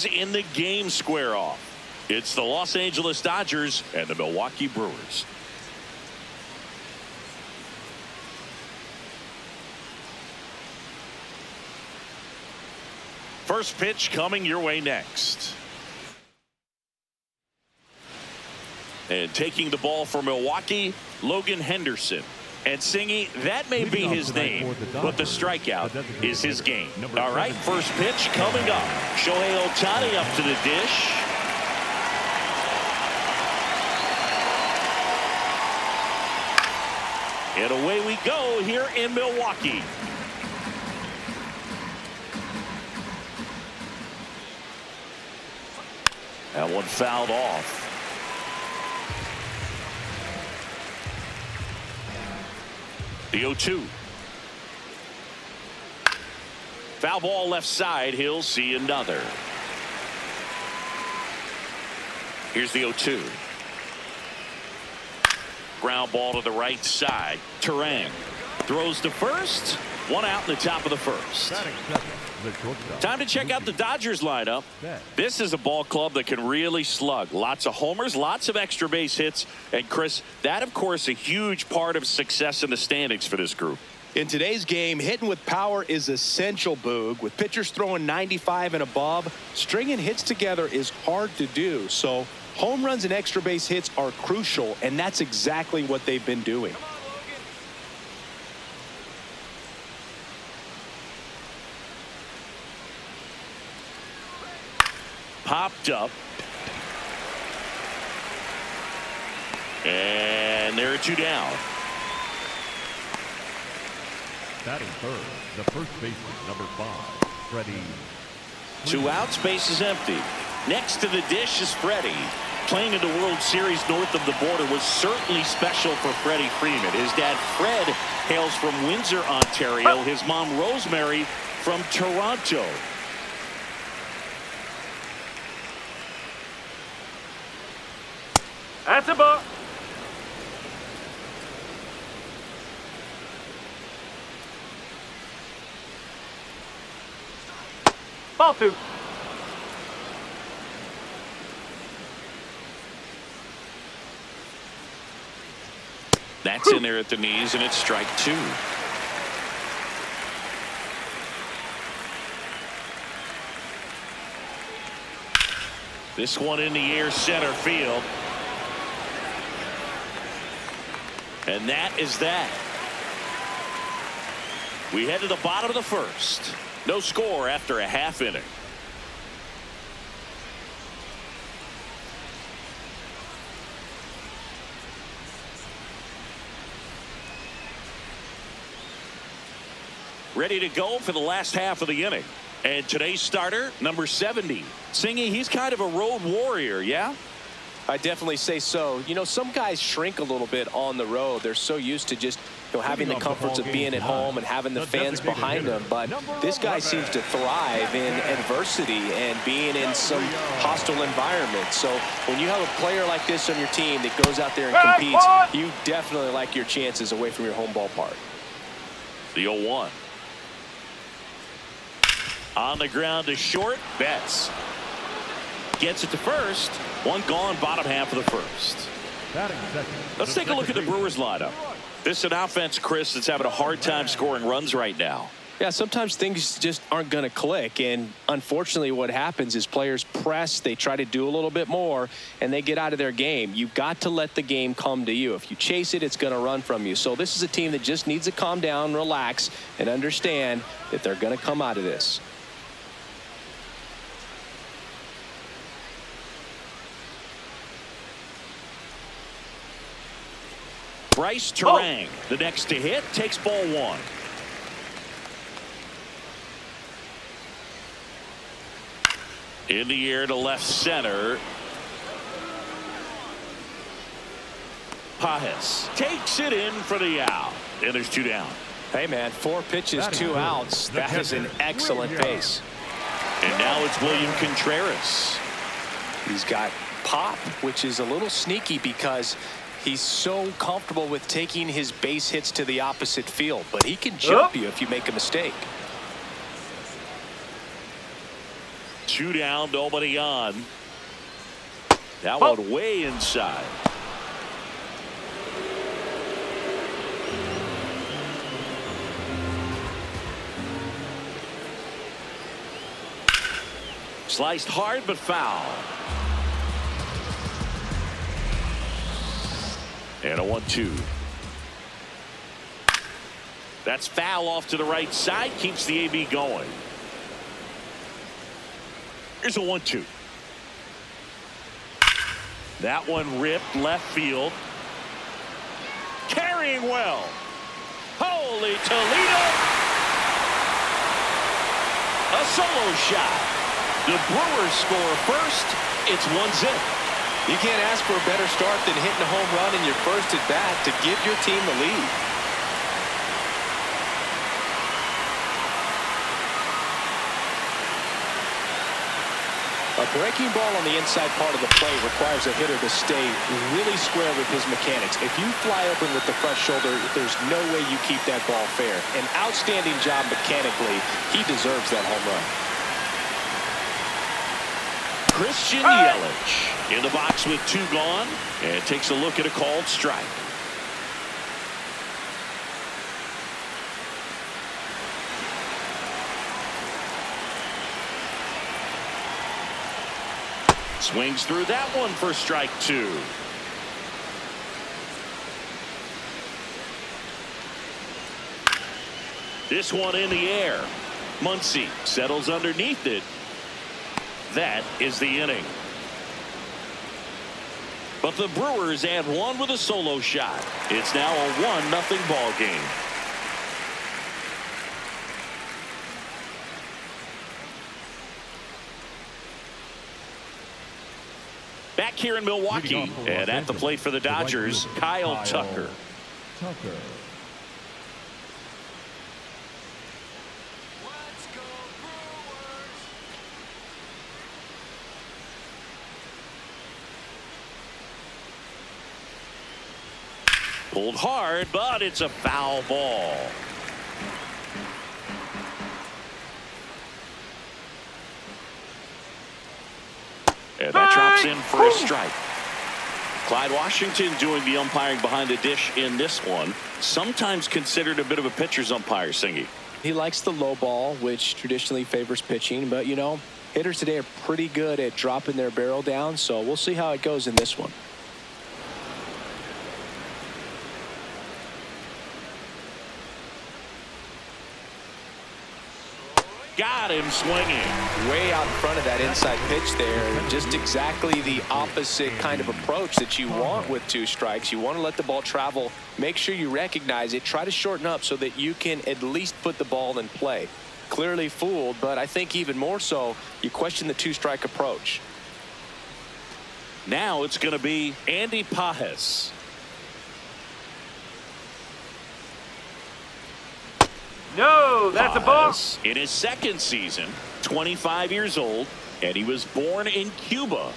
In the game square off. It's the Los Angeles Dodgers and the Milwaukee Brewers. First pitch coming your way next. And taking the ball for Milwaukee, Logan Henderson. And Singy, that may be his name, but the strikeout is his game. All right, first pitch coming up. Shohei Ohtani up to the dish. And away we go here in Milwaukee. That one fouled off. The 0-2. Foul ball left side. He'll see another. Here's the 0-2. Ground ball to the right side. Terang throws to first. One out in the top of the first. Time to check out the Dodgers lineup. This is a ball club that can really slug. Lots of homers, lots of extra base hits. And Chris, that of course a huge part of success in the standings for this group. In today's game, hitting with power is essential, Boog. With pitchers throwing 95 and above, stringing hits together is hard to do. So home runs and extra base hits are crucial, and that's exactly what they've been doing. Popped up. And there are two down. Batting third, the first baseman, number 5, Freddie. 2 outs, base is empty. Next to the dish is Freddie. Playing in the World Series north of the border was certainly special for Freddie Freeman. His dad, Fred, hails from Windsor, Ontario. His mom, Rosemary, from Toronto. That's a ball. Ball 2. That's in there at the knees, and it's strike 2. This one in the air, center field. And that is that. We head to the bottom of the first. No score after a half inning. Ready to go for the last half of the inning. And today's starter, number 70. Singy, he's kind of a road warrior, yeah? I definitely say so. You know, some guys shrink a little bit on the road. They're so used to just, you know, having the comforts of being at home and having the fans behind them. But this guy seems to thrive in adversity and being in some hostile environment. So when you have a player like this on your team that goes out there and competes, you definitely like your chances away from your home ballpark. The 0-1. On the ground to short. Betts gets it to first. One gone, bottom half of the first. Let's take a look at the Brewers lineup. This is an offense, Chris, that's having a hard time scoring runs right now. Yeah, sometimes things just aren't going to click, and unfortunately what happens is players press, they try to do a little bit more, and they get out of their game. You've got to let the game come to you. If you chase it, it's going to run from you. So this is a team that just needs to calm down, relax, and understand that they're going to come out of this. Bryce Terang, the next to hit, takes ball 1. In the air to left center. Pajes takes it in for the out. And there's 2 down. Hey, man, 4 pitches, 2 outs. That is an excellent pace. And now it's William Contreras. He's got pop, which is a little sneaky because he's so comfortable with taking his base hits to the opposite field, but he can jump you if you make a mistake. 2 down, nobody on. That one way inside. Sliced hard but foul. And a 1-2. That's foul off to the right side. Keeps the AB going. Here's a 1-2. That one ripped left field. Carrying well. Holy Toledo. A solo shot. The Brewers score first. It's 1-0. You can't ask for a better start than hitting a home run in your first at bat to give your team the lead. A breaking ball on the inside part of the plate requires a hitter to stay really square with his mechanics. If you fly open with the front shoulder, there's no way you keep that ball fair. An outstanding job mechanically. He deserves that home run. Christian Yelich in the box with 2 gone and takes a look at a called strike. Swings through that one for strike 2. This one in the air. Muncy settles underneath it. That is the inning. But the Brewers add 1 with a solo shot. It's now a 1-0 ball game. Back here in Milwaukee and at the plate for the Dodgers, Kyle Tucker. Pulled hard, but it's a foul ball. And that drops in for a strike. Clyde Washington doing the umpiring behind the dish in this one. Sometimes considered a bit of a pitcher's umpire, Singy. He likes the low ball, which traditionally favors pitching. But, you know, hitters today are pretty good at dropping their barrel down. So we'll see how it goes in this one. Got him swinging. Way out in front of that inside pitch there. Just exactly the opposite kind of approach that you want with 2 strikes. You want to let the ball travel. Make sure you recognize it. Try to shorten up so that you can at least put the ball in play. Clearly fooled, but I think even more so, you question the 2-strike approach. Now it's going to be Andy Pages. No, that's a ball. In his 2nd season, 25 years old, and he was born in Cuba.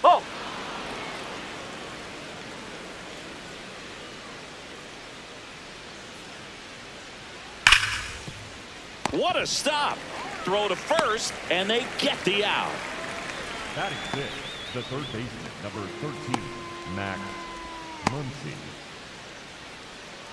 Ball. What a stop. Throw to first, and they get the out. Batting 6, the third baseman, number 13, Max Muncy.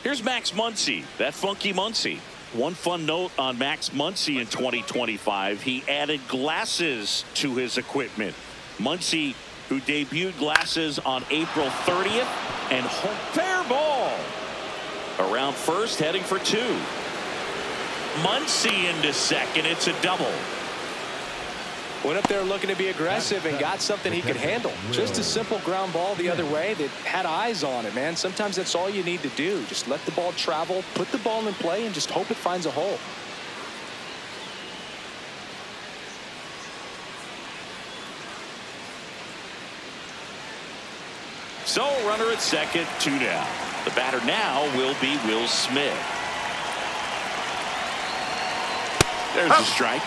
Here's Max Muncy, that funky Muncy. One fun note on Max Muncy in 2025, he added glasses to his equipment. Muncy, who debuted glasses on April 30th, and fair ball. Around first, heading for 2. Muncy into second. It's a double. Went up there looking to be aggressive and got something he could handle. Just a simple ground ball the other way that had eyes on it, man. Sometimes that's all you need to do. Just let the ball travel, put the ball in play, and just hope it finds a hole. So runner at second, 2 down. The batter now will be Will Smith. There's a strike.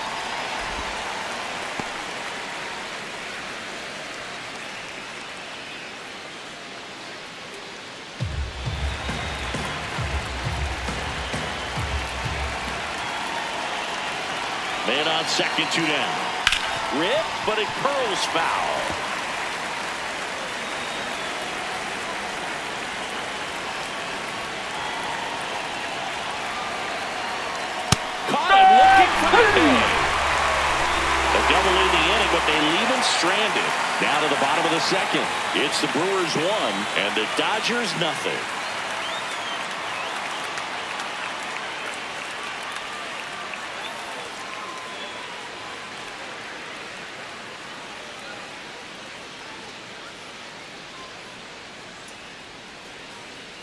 Man on second, 2 down. Rip, but it curls foul. Caught him looking for the big. A double in the inning, but they leave him stranded. Down to the bottom of the second. It's the Brewers 1 and the Dodgers nothing.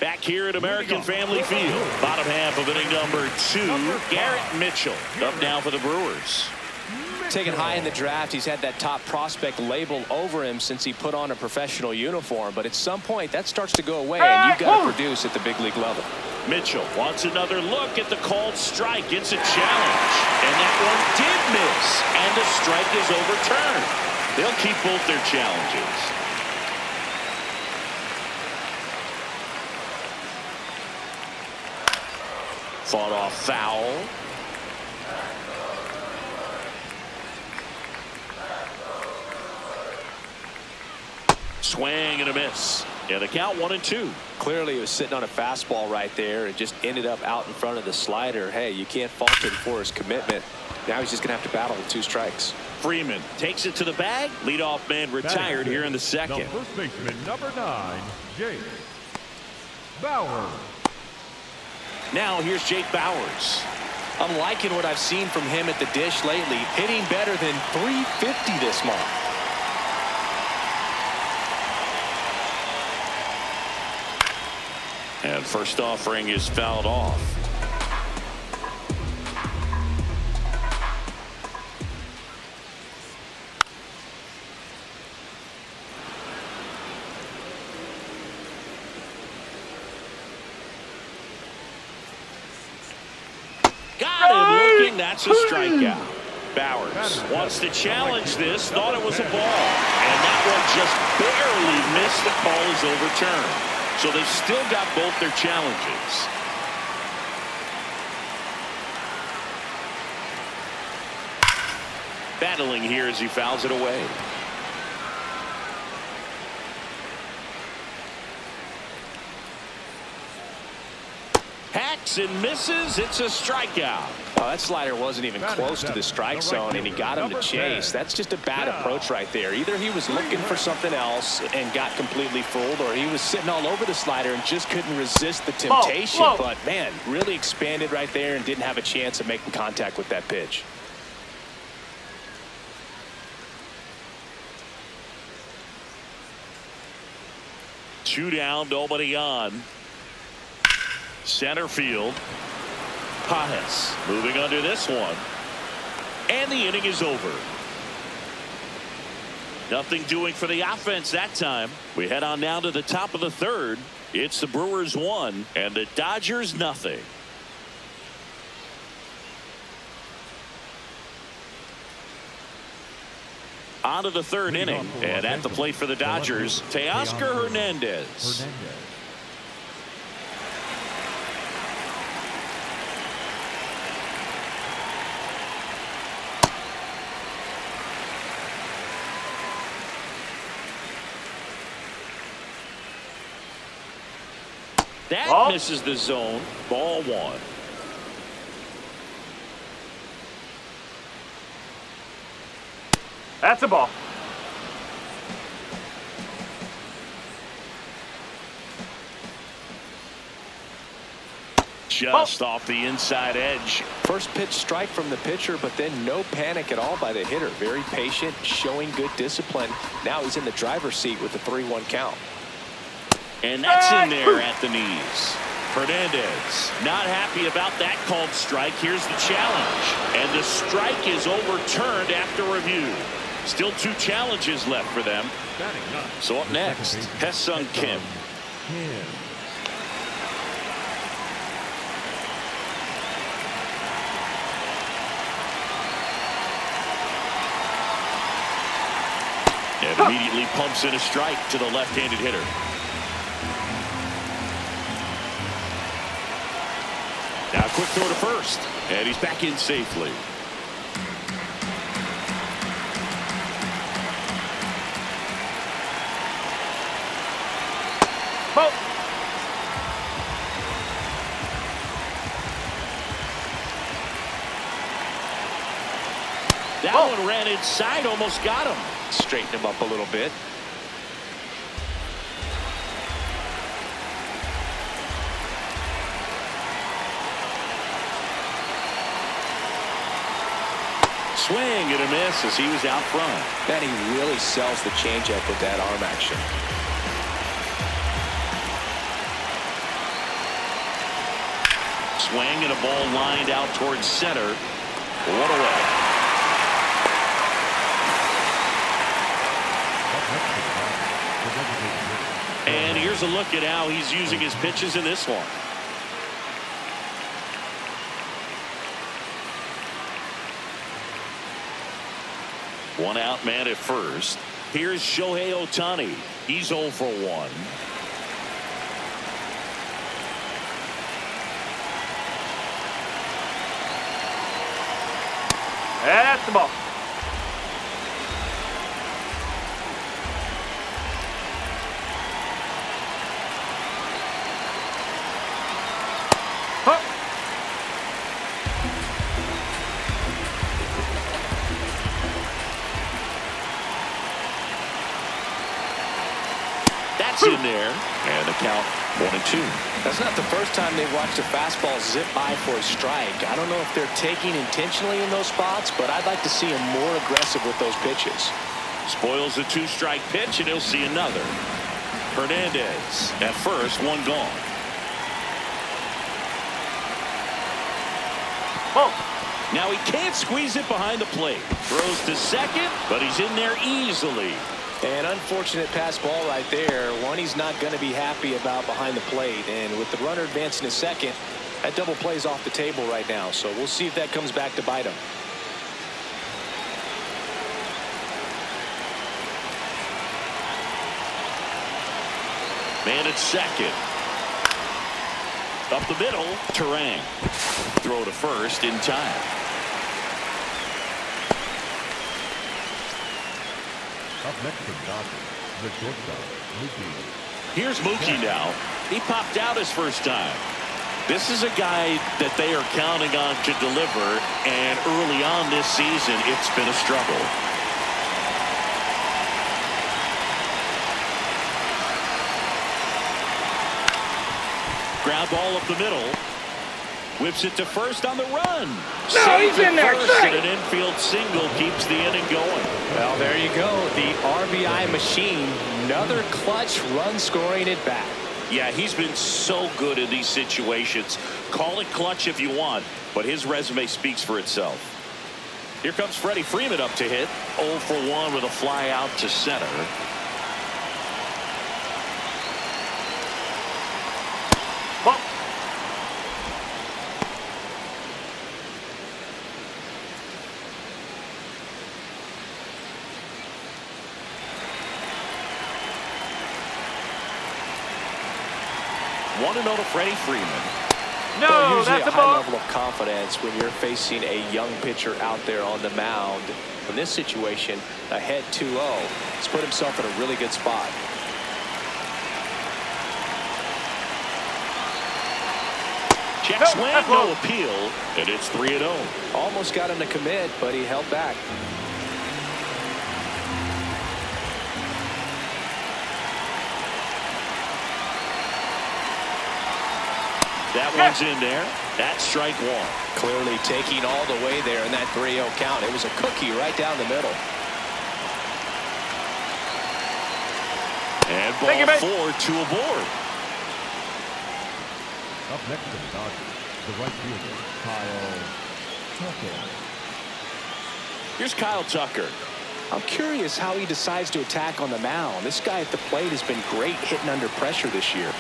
Back here at American Family Field, bottom half of inning number 2, Garrett Mitchell up now for the Brewers. Taken high in the draft, he's had that top prospect label over him since he put on a professional uniform. But at some point, that starts to go away, and you've got to produce at the big league level. Mitchell wants another look at the called strike. It's a challenge, and that one did miss, and the strike is overturned. They'll keep both their challenges. Fought off foul. Swing and a miss. And the count 1-2. Clearly, he was sitting on a fastball right there and just ended up out in front of the slider. Hey, you can't fault him for his commitment. Now he's just going to have to battle with 2 strikes. Freeman takes it to the bag. Leadoff man retired here in the second. The first baseman, number 9, Jake Bauers. Now here's Jake Bauers. I'm liking what I've seen from him at the dish lately. Hitting better than .350 this month. And first offering is fouled off. Got him looking. That's a strikeout. Bauers wants to challenge this. Thought it was a ball. And that one just barely missed. The call is overturned. So they've still got both their challenges. Battling here as he fouls it away. Hacks and misses. It's a strikeout. Oh, that slider wasn't even close to the strike zone, and he got him to chase. That's just a bad approach right there. Either he was looking for something else and got completely fooled, or he was sitting all over the slider and just couldn't resist the temptation. But, man, really expanded right there and didn't have a chance of making contact with that pitch. Two down, nobody on. Center field. Pajes moving under this one. And the inning is over. Nothing doing for the offense that time. We head on now to the top of the third. It's the Brewers 1 and the Dodgers nothing. On to the third inning, and at the plate for the Dodgers, Teoscar Hernandez. That misses the zone. Ball 1. That's a ball. Just off the inside edge. First pitch strike from the pitcher, but then no panic at all by the hitter. Very patient, showing good discipline. Now he's in the driver's seat with the 3-1 count. And that's in there at the knees. Hernandez not happy about that called strike. Here's the challenge. And the strike is overturned after review. Still 2 challenges left for them. So up next, Hesung Kim. And immediately pumps in a strike to the left-handed hitter. Now quick throw to first. And he's back in safely. That one ran inside, almost got him. Straighten him up a little bit. Swing and a miss as he was out front. Man, he really sells the changeup with that arm action. Swing and a ball lined out towards center. One away. And here's a look at how he's using his pitches in this one. One out man at first. Here's Shohei Ohtani. He's 0 for 1. That's the ball. That's in there. And the count 1-2. That's not the first time they've watched a fastball zip by for a strike. I don't know if they're taking intentionally in those spots, but I'd like to see him more aggressive with those pitches. Spoils a 2-strike pitch, and he'll see another. Hernandez at first, one gone. Now he can't squeeze it behind the plate. Throws to second, but he's in there easily. An unfortunate pass ball right there. One he's not going to be happy about behind the plate. And with the runner advancing to second, that double play's off the table right now. So we'll see if that comes back to bite him. Man at second. Up the middle, Terang. Throw to first in time. Up next to Dodgers, the shortstop, Mookie. Here's Mookie now. He popped out his first time. This is a guy that they are counting on to deliver, and early on this season, it's been a struggle. Ground ball up the middle. Whips it to first on the run. No, he's in there. And an infield single keeps the inning going. Well, there you go. The RBI machine. Another clutch run scoring at bat. Yeah, he's been so good in these situations. Call it clutch if you want, but his resume speaks for itself. Here comes Freddie Freeman up to hit. 0 for 1 with a fly out to center. One to note Freddie Freeman. No, well, usually that's a a high ball. level of confidence when you're facing a young pitcher out there on the mound. In this situation, ahead 2-0. He's put himself in a really good spot. Check swing, no appeal, and it's 3-0. Almost got him to commit, but he held back. That one's in there. That's strike one. Clearly taking all the way there in that 3-0 count. It was a cookie right down the middle. And ball 4, 2 aboard. Up next to the Dodgers, the right fielder, Kyle Tucker. Here's Kyle Tucker. I'm curious how he decides to attack on the mound. This guy at the plate has been great hitting under pressure this year.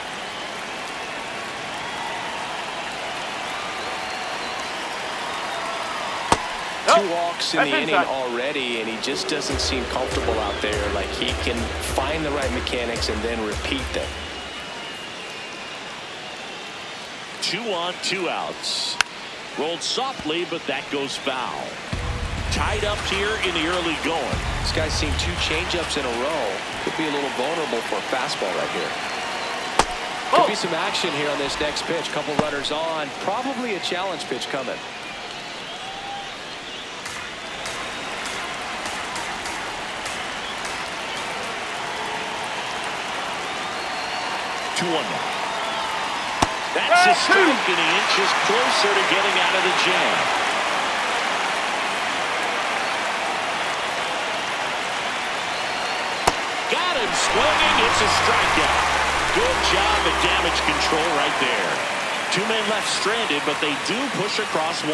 2 walks in the inning already, and he just doesn't seem comfortable out there. Like he can find the right mechanics and then repeat them. 2 on, 2 outs. Rolled softly, but that goes foul. Tied up here in the early going. This guy's seen 2 changeups in a row. Could be a little vulnerable for a fastball right here. Could be some action here on this next pitch. Couple runners on. Probably a challenge pitch coming. 2-1 now. That's a strike, and he inches closer to getting out of the jam. Got him swinging. It's a strikeout. Good job at damage control right there. 2 men left stranded, but they do push across 1.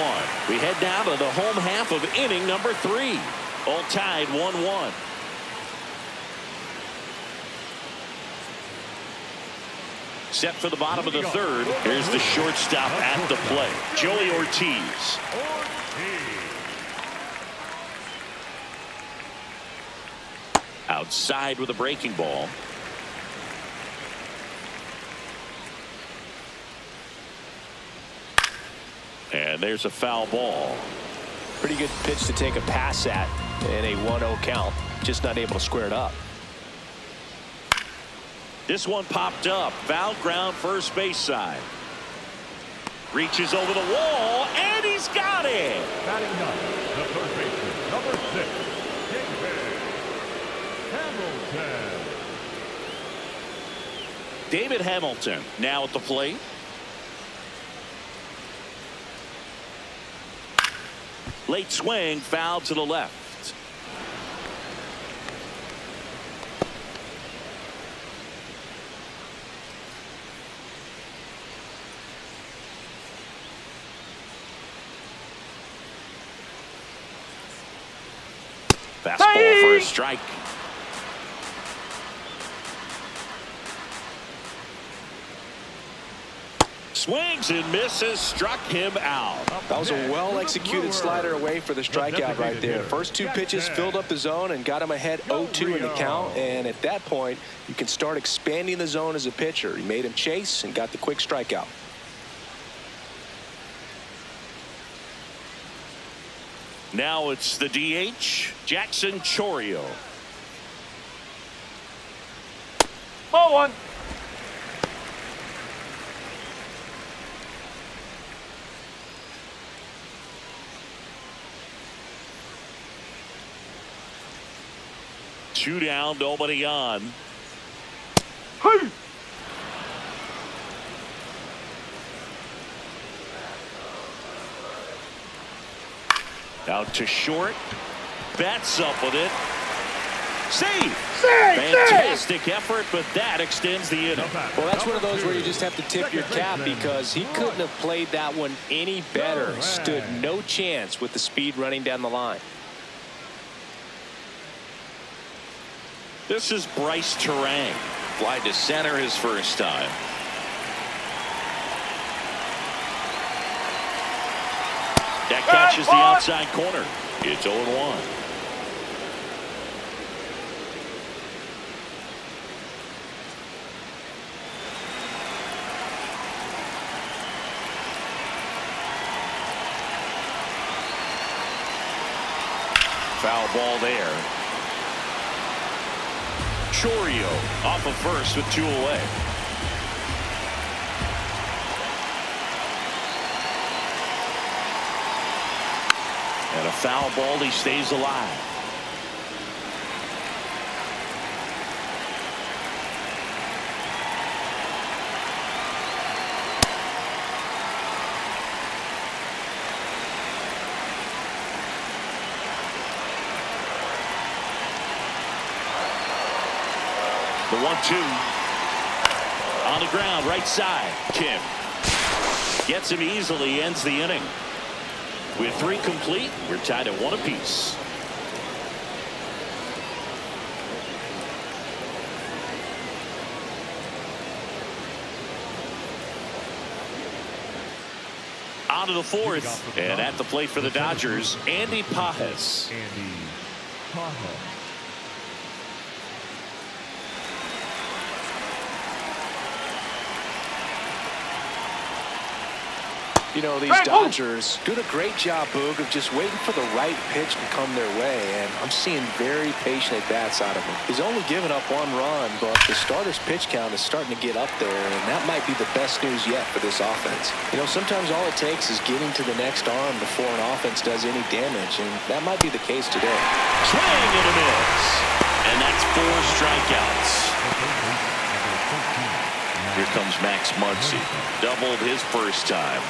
We head now to the home half of inning number 3. All tied 1-1. Set for the bottom of the 3rd. Here's the shortstop at the plate, Joey Ortiz. Outside with a breaking ball. And there's a foul ball. Pretty good pitch to take a pass at in a 1-0 count. Just not able to square it up. This one popped up. Foul ground, first base side. Reaches over the wall, and he's got it. Batting ninth, the third baseman, number 6, Hamilton. David Hamilton now at the plate. Late swing, foul to the left. Fastball for a strike. Swings and misses, struck him out. That was a well-executed slider away for the strikeout right there. First 2 pitches filled up the zone and got him ahead 0-2 in the count. And at that point, you can start expanding the zone as a pitcher. He made him chase and got the quick strikeout. Now it's the DH, Jackson Chourio. Ball 1. Two down, nobody on. Hey. Out to short. Bats up with it. Save! Fantastic effort, but that extends the inning. Well, that's one of those where you just have to tip your cap because he couldn't have played that one any better. Stood no chance with the speed running down the line. This is Bryce Terang. Fly to center his first time. That catches the outside corner. It's 0-1. Foul ball there. Chourio off of first with 2 away. And a foul ball, he stays alive. The 1-2 on the ground, right side. Kim gets him easily, ends the inning. With 3 complete, we're tied at 1 apiece. On to the fourth, and at the plate for the Dodgers, Andy Pages. Andy Pages. You know, these Dodgers doing a great job, Boog, of just waiting for the right pitch to come their way, and I'm seeing very patient at-bats out of him. He's only given up 1 run, but the starter's pitch count is starting to get up there, and that might be the best news yet for this offense. You know, sometimes all it takes is getting to the next arm before an offense does any damage, and that might be the case today. Swing and a miss, and that's 4 strikeouts. Here comes Max Muncy, doubled his first time.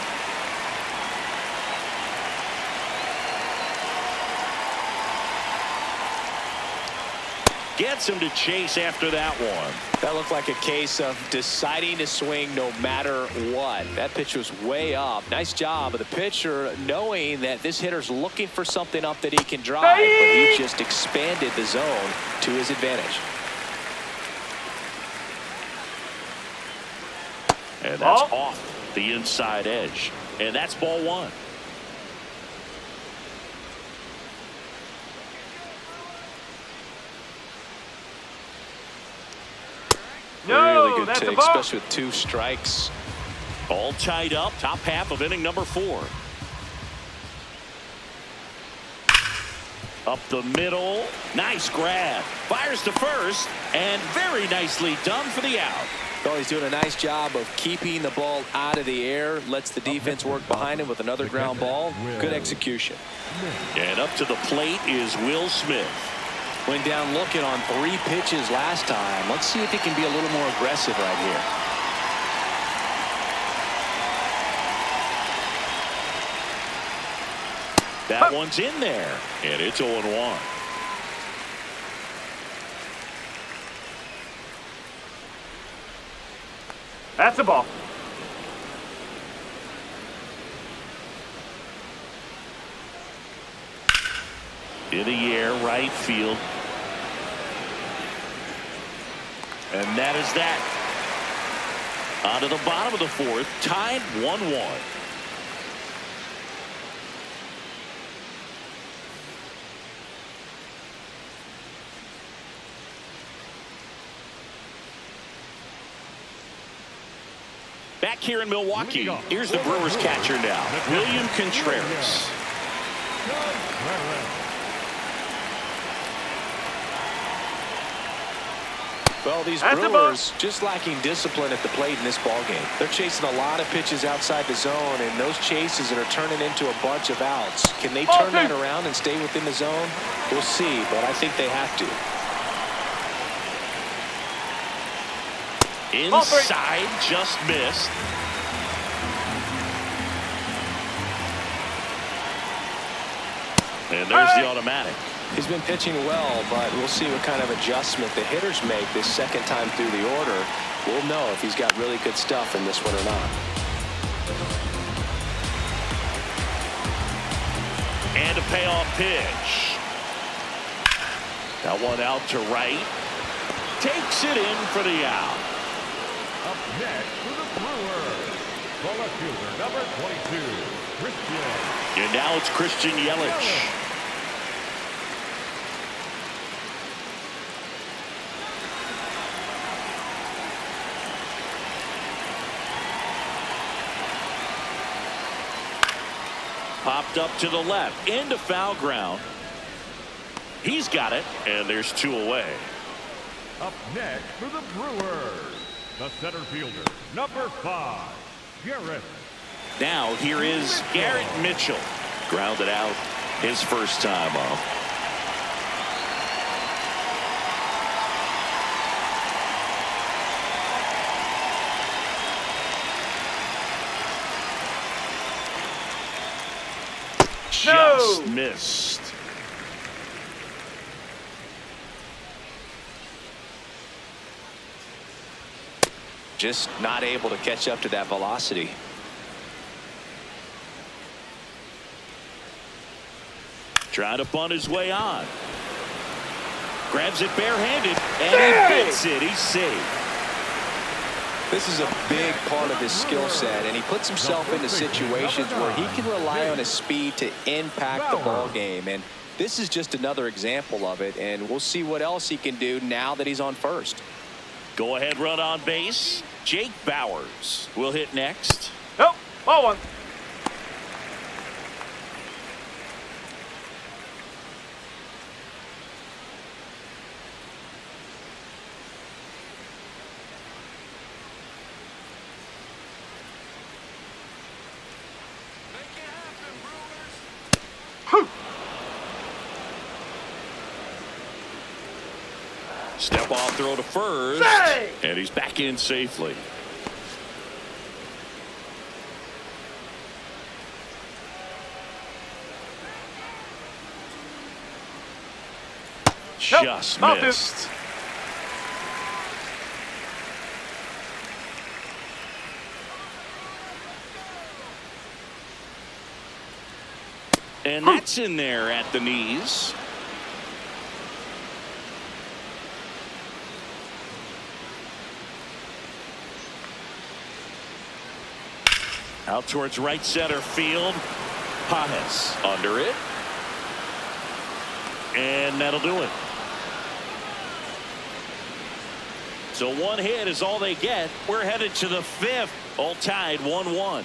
Gets him to chase after that one. That looked like a case of deciding to swing no matter what. That pitch was way up. Nice job of the pitcher knowing that this hitter's looking for something up that he can drive, but he just expanded the zone to his advantage. And that's off the inside edge. And that's ball 1. Really good take, especially with 2 strikes. All tied up, top half of inning number 4. Up the middle, nice grab. Fires to first, and very nicely done for the out. Well, he's doing a nice job of keeping the ball out of the air. Lets the defense work behind him with another ground ball. Good execution. And up to the plate is Will Smith. Went down looking on 3 pitches last time. Let's see if he can be a little more aggressive right here. That one's in there, and it's 0-1. That's a ball. In the air, right field. And that is that. On to the bottom of the 4th, tied 1-1. Back here in Milwaukee, here's the Brewers catcher now, William Contreras. Well, these Brewers just lacking discipline at the plate in this ballgame. They're chasing a lot of pitches outside the zone, and those chases that are turning into a bunch of outs. Can they turn that around and stay within the zone? We'll see, but I think they have to. Inside, just missed. And there's the automatic. He's been pitching well, but we'll see what kind of adjustment the hitters make this second time through the order. We'll know if he's got really good stuff in this one or not. And a payoff pitch. That one out to right. Takes it in for the out. Up next for the Brewers, the left fielder, number 22, Christian. And now it's Christian Yelich. Popped up to the left, into foul ground. He's got it, and there's 2 away. Up next for the Brewers, the center fielder, number 5, Garrett. Now here is Garrett Mitchell. Grounded out his first time up. Just missed. Just not able to catch up to that velocity. Trying to bunt his way on. Grabs it barehanded, and he hits it. He's safe. This is a big part of his skill set, and he puts himself into situations where he can rely on his speed to impact the ball game. And this is just another example of it, and we'll see what else he can do now that he's on first. Go ahead run on base. Jake Bauers will hit next. Nope, ball one. Step off throw to first. Hey! And he's back in safely. Nope, Just not missed. And that's in there at the knees. Out towards right center field. Pajes under it. And that'll do it. So one hit is all they get. We're headed to the fifth. All tied 1-1.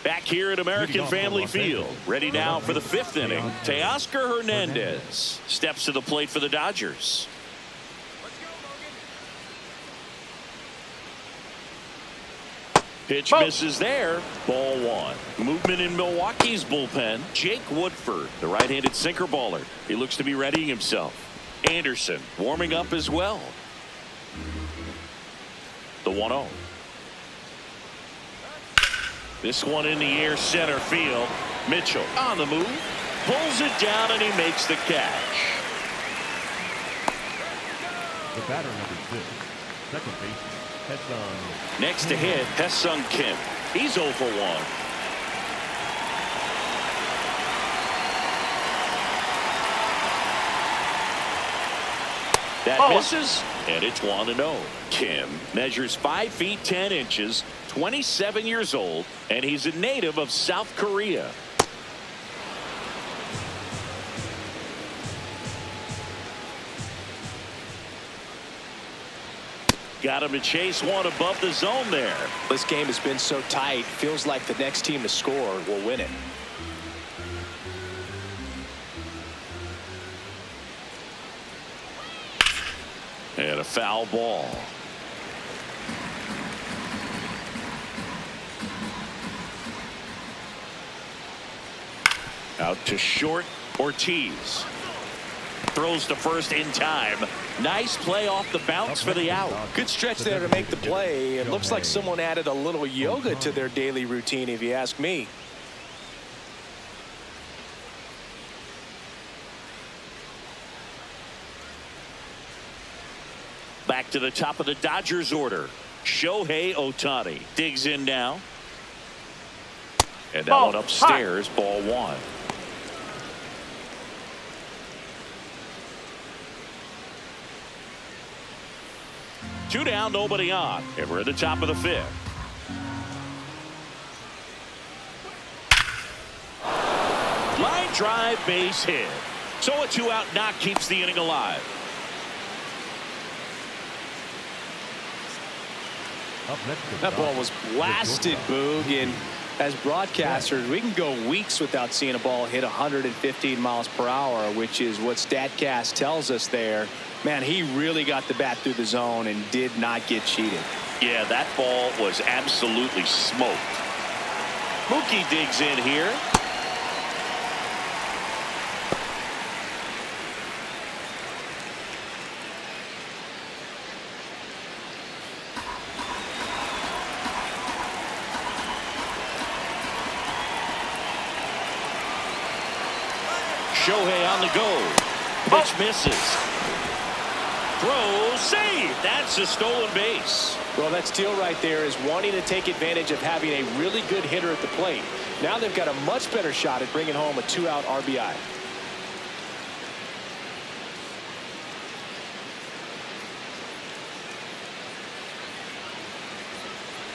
Back here at American Family Field. Ready now for the fifth inning. Teoscar Hernandez steps to the plate for the Dodgers. Pitch misses there. Ball one. Movement in Milwaukee's bullpen. Jake Woodford, the right-handed sinker baller. He looks to be readying himself. Anderson warming up as well. The 1-0. This one in the air center field. Mitchell on the move. Pulls it down and he makes the catch. The batter number 6, second baseman, Hesung. Next to hit, Hesung Kim. He's 0 for 1. That misses, and it's 1-0. Kim measures 5 feet 10 inches, 27 years old, and he's a native of South Korea. Got him to chase one above the zone there. This game has been so tight. Feels like the next team to score will win it. And a foul ball. Out to short. Ortiz throws to first in time. Nice play off the bounce for the out. Good stretch there to make the play. It looks like someone added a little yoga to their daily routine, if you ask me. Back to the top of the Dodgers order. Shohei Ohtani digs in now. And that one upstairs, ball one. Two down, nobody on. And we're at the top of the fifth. Line drive, base hit. So a 2-out knock keeps the inning alive. That ball was blasted, Boog, and as broadcasters, we can go weeks without seeing a ball hit 115 miles per hour, which is what StatCast tells us there. Man, he really got the bat through the zone and did not get cheated. Yeah, that ball was absolutely smoked. Mookie digs in here. Shohei on the go. Pitch misses. Throw, save. That's a stolen base. Well, that steal right there is wanting to take advantage of having a really good hitter at the plate. Now they've got a much better shot at bringing home a 2-out RBI.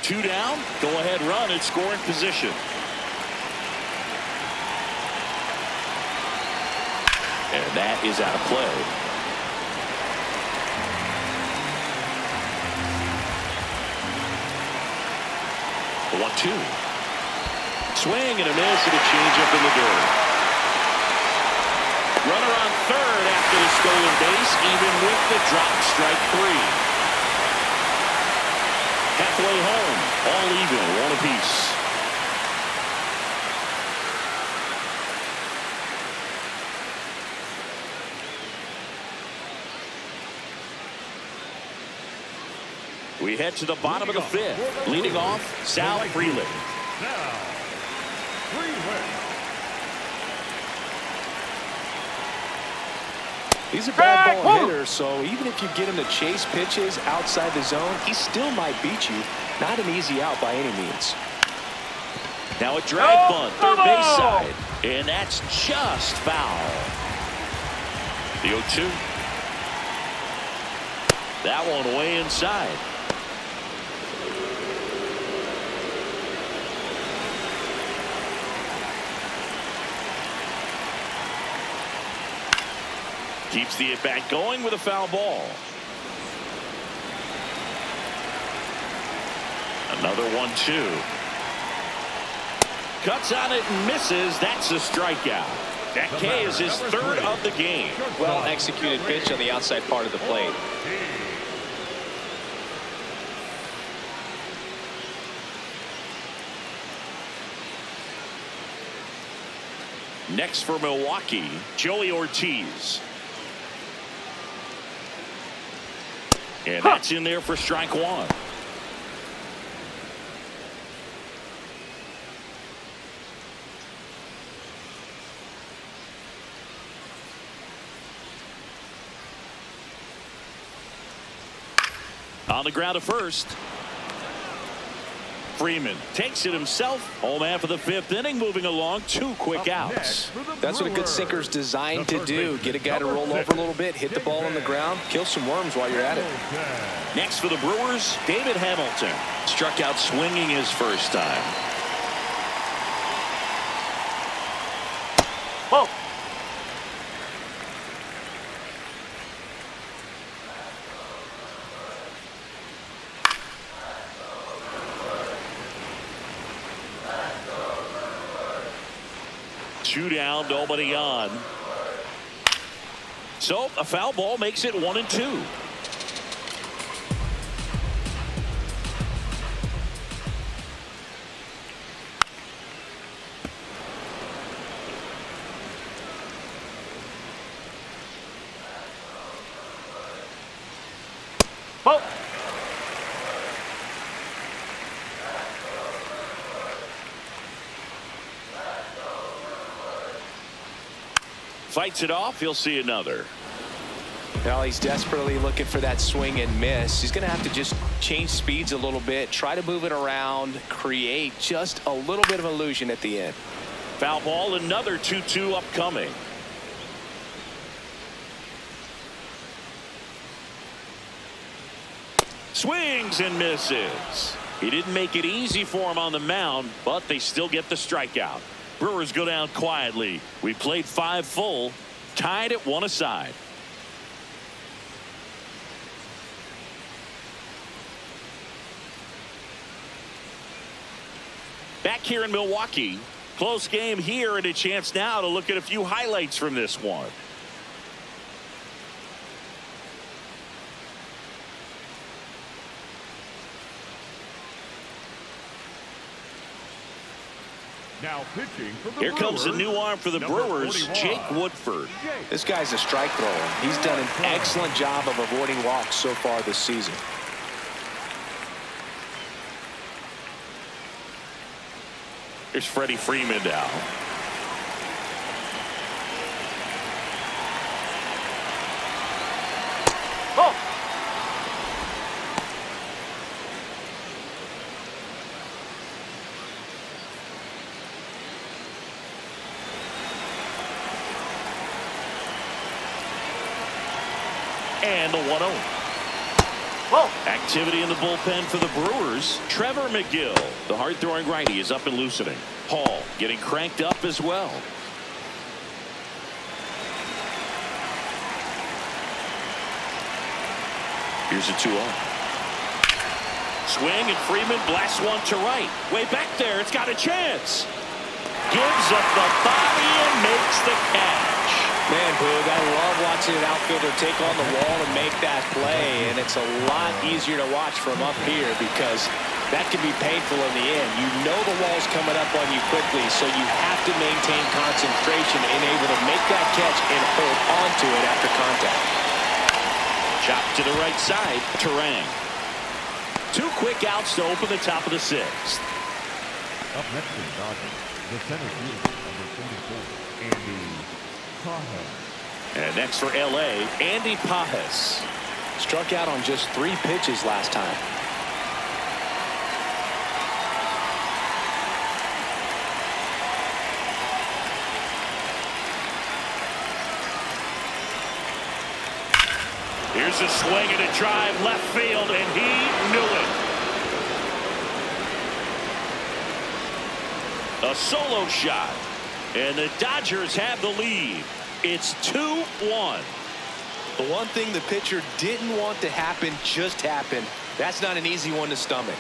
Two down, go ahead run at scoring position. And that is out of play. 1-2. Swing and a miss and a changeup in the dirt. Runner on third after the stolen base, even with the drop, strike 3. Halfway home, all even, one apiece. We head to the bottom of the 5th. Leading off, Sal Freeland. He's a bad ball hitter, so even if you get him to chase pitches outside the zone, he still might beat you. Not an easy out by any means. Now a drag bunt, third base side. And that's just foul. The 0-2. That one way inside. Keeps the at-bat going with a foul ball. Another 1-2. Cuts on it and misses. That's a strikeout. That K is his third of the game. Well executed pitch on the outside part of the plate. Next for Milwaukee, Joey Ortiz. And that's in there for strike 1. On the ground to first. Freeman takes it himself. Home half of the 5th inning, moving along. 2 quick outs. That's what a good sinker's designed to do. Get a guy to roll over a little bit, hit the ball on the ground, kill some worms while you're at it. Next for the Brewers, David Hamilton. Struck out swinging his first time. Whoa. Two down, nobody on. So a foul ball makes it 1-2. Ball. Fights it off. He'll see another. Well, he's desperately looking for that swing and miss. He's going to have to just change speeds a little bit, try to move it around, create just a little bit of illusion at the end. Foul ball, another 2-2 upcoming. Swings and misses. He didn't make it easy for him on the mound, but they still get the strikeout. Brewers go down quietly. We played 5 full, tied at 1 aside. Back here in Milwaukee, close game here and a chance now to look at a few highlights from this one. Now pitching for the Here comes the Brewers, new arm for the Brewers, 41. Jake Woodford. This guy's a strike thrower. He's done an excellent job of avoiding walks so far this season. Here's Freddie Freeman now. And the 1-0. Whoa. Activity in the bullpen for the Brewers. Trevor McGill, the hard-throwing righty, is up and loosening. Hall getting cranked up as well. Here's a 2-0. Swing, and Freeman blasts one to right. Way back there, it's got a chance. Gives up the body and makes the catch. Man, Boog, I love watching an outfielder take on the wall and make that play, and it's a lot easier to watch from up here because that can be painful in the end. You know the wall's coming up on you quickly, so you have to maintain concentration and able to make that catch and hold on to it after contact. Chop to the right side, Terang. 2 quick outs to open the top of the 6th. Up next for the Dodgers, the center fielder, number 44, Andy Pajes. And next for L.A., Andy Pajes. Struck out on just 3 pitches last time. Here's a swing and a drive left field, and he knew it. A solo shot, and the Dodgers have the lead. It's 2-1. The one thing the pitcher didn't want to happen just happened. That's not an easy one to stomach.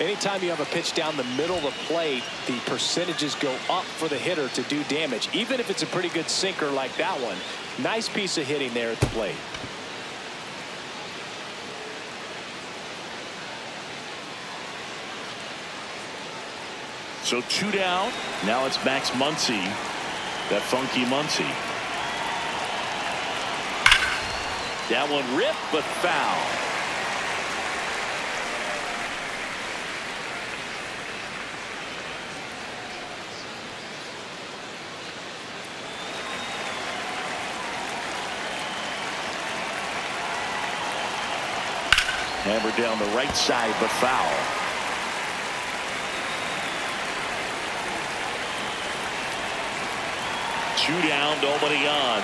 Anytime you have a pitch down the middle of the plate, the percentages go up for the hitter to do damage, even if it's a pretty good sinker like that one. Nice piece of hitting there at the plate. So 2 down. Now it's Max Muncy. That funky Muncy. That one ripped, but foul. Hammered down the right side, but foul. Two down, nobody on.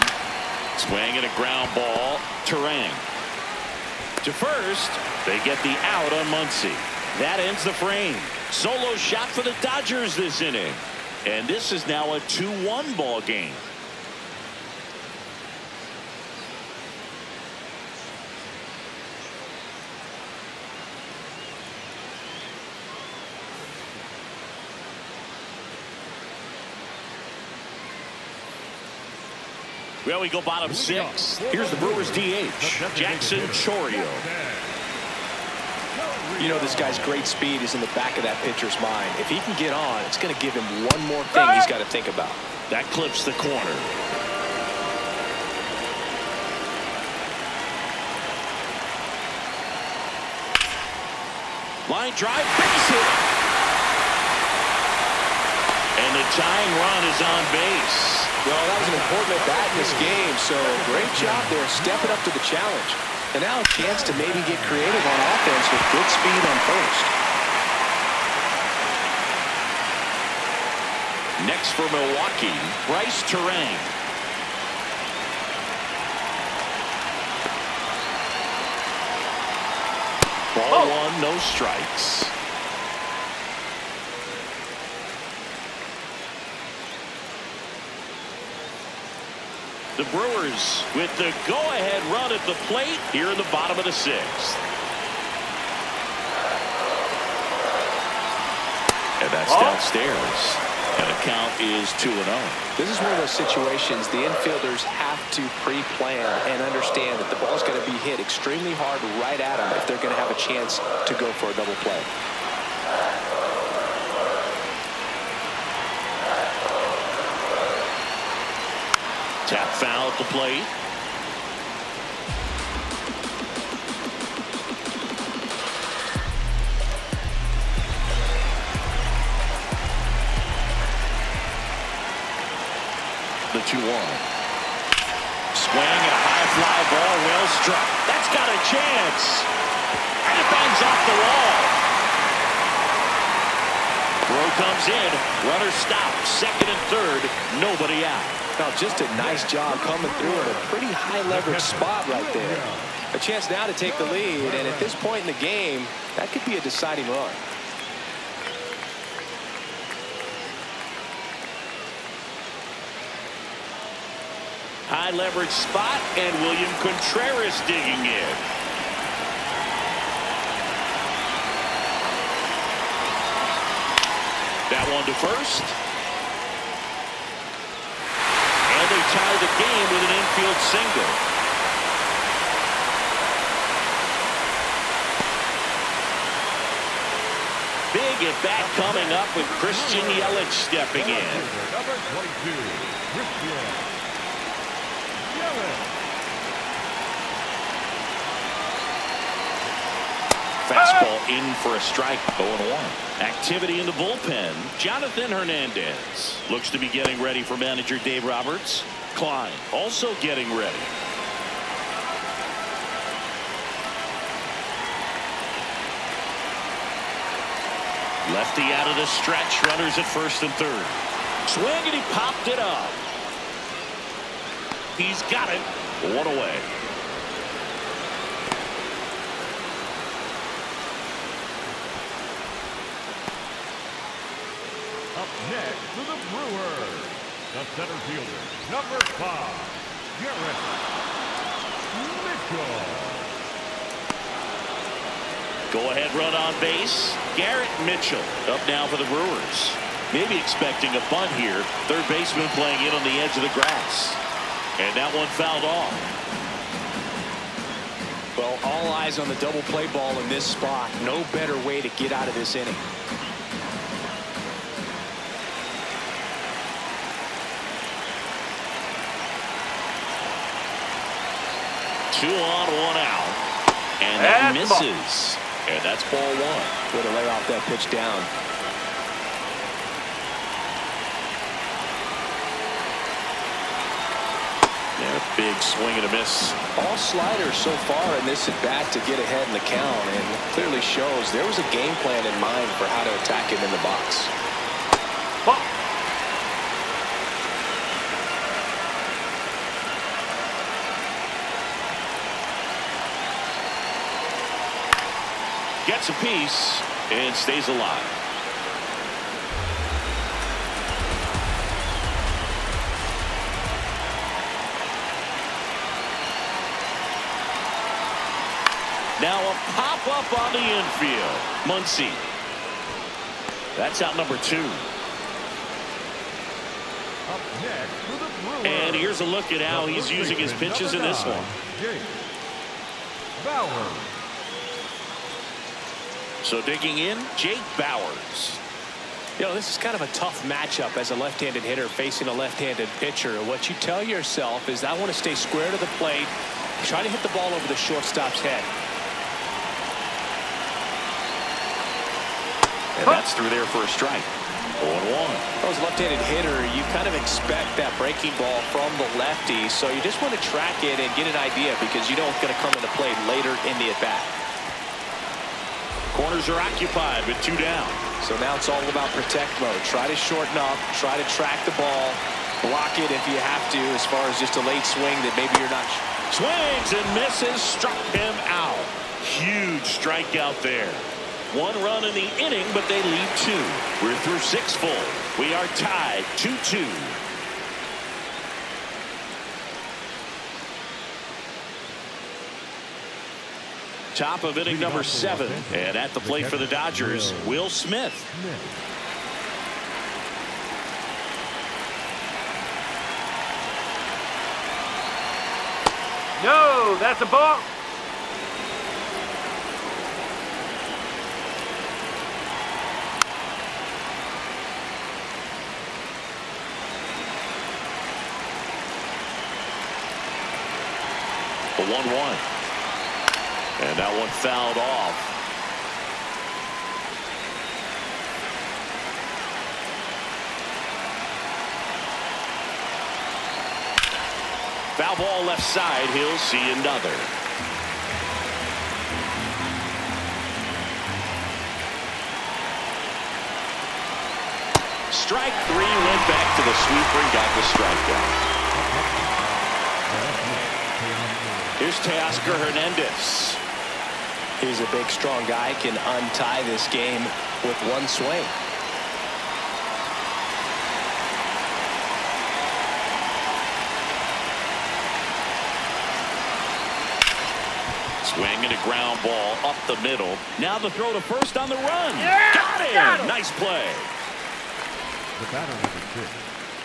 Swing and a ground ball. Terang. To first, they get the out on Muncy. That ends the frame. Solo shot for the Dodgers this inning. And this is now a 2-1 ball game. Well, we go bottom 6. Here's the Brewers DH, Jackson Chourio. You know this guy's great speed is in the back of that pitcher's mind. If he can get on, it's going to give him one more thing he's got to think about. That clips the corner. Line drive, base hit. And the tying run is on base. Well, that was an important at bat in this game, so great job there stepping up to the challenge. And now a chance to maybe get creative on offense with good speed on first. Next for Milwaukee, Bryce Terang. Ball 1, no strikes. The Brewers with the go-ahead run at the plate here in the bottom of the 6th. And that's downstairs. And the count is 2-0. This is one of those situations the infielders have to pre-plan and understand that the ball's going to be hit extremely hard right at them if they're going to have a chance to go for a double play. Tap foul at the plate. The 2-1. Swing and a high fly ball, well struck. That's got a chance. And it bangs off the wall. Throw comes in. Runner stops. Second and third. Nobody out. Well, just a nice job coming through in a pretty high leverage spot right there. A chance now to take the lead, and at this point in the game, that could be a deciding run. High leverage spot, and William Contreras digging in. That one to first. And they tie the game with an infield single. Big at bat coming up with Christian Yelich stepping in. Number 22, Christian. Fastball in for a strike, 0-1. Activity in the bullpen. Jonathan Hernandez looks to be getting ready for manager Dave Roberts. Klein also getting ready. Lefty out of the stretch, runners at first and third. Swing, and he popped it up. He's got it. One away. Up next for the Brewers, the center fielder, number 5, Garrett Mitchell. Go-ahead run on base. Garrett Mitchell up now for the Brewers. Maybe expecting a bunt here. Third baseman playing in on the edge of the grass. And that one fouled off. Well, all eyes on the double play ball in this spot. No better way to get out of this inning. Two on, one out. And that misses. And that's ball one. Way to lay off that pitch down. Yeah, big swing and a miss. All sliders so far in this at bat to get ahead in the count, and clearly shows there was a game plan in mind for how to attack him in the box. Gets a piece and stays alive. Now a pop-up on the infield. Muncy. That's out number 2. Up next for the Brewers. And here's a look at how he's using his pitches in this one. Bauer. So digging in, Jake Bauers. You know, this is kind of a tough matchup as a left-handed hitter facing a left-handed pitcher. What you tell yourself is, I want to stay square to the plate, try to hit the ball over the shortstop's head. And that's through there for a strike. 0-1. As a left-handed hitter, you kind of expect that breaking ball from the lefty, so you just want to track it and get an idea, because you know it's going to come into play later in the at-bat. Corners are occupied with 2 down. So now it's all about protect mode. Try to shorten up, try to track the ball, block it if you have to, as far as just a late swing that maybe you're not. Swings and misses, struck him out. Huge strikeout there. 1 run in the inning, but they lead 2. We're through 6 full. We are tied 2-2. Top of inning number 7. And at the plate for the Dodgers, Will Smith. No, that's a ball. The 1-1. And that one fouled off. Foul ball left side. He'll see another. Strike 3, went back to the sweeper and got the strikeout. Here's Teoscar Hernandez. He's a big, strong guy. Can untie this game with one swing. Swing and a ground ball up the middle. Now the throw to first on the run. Yeah, got him. Nice play. The batter number 6,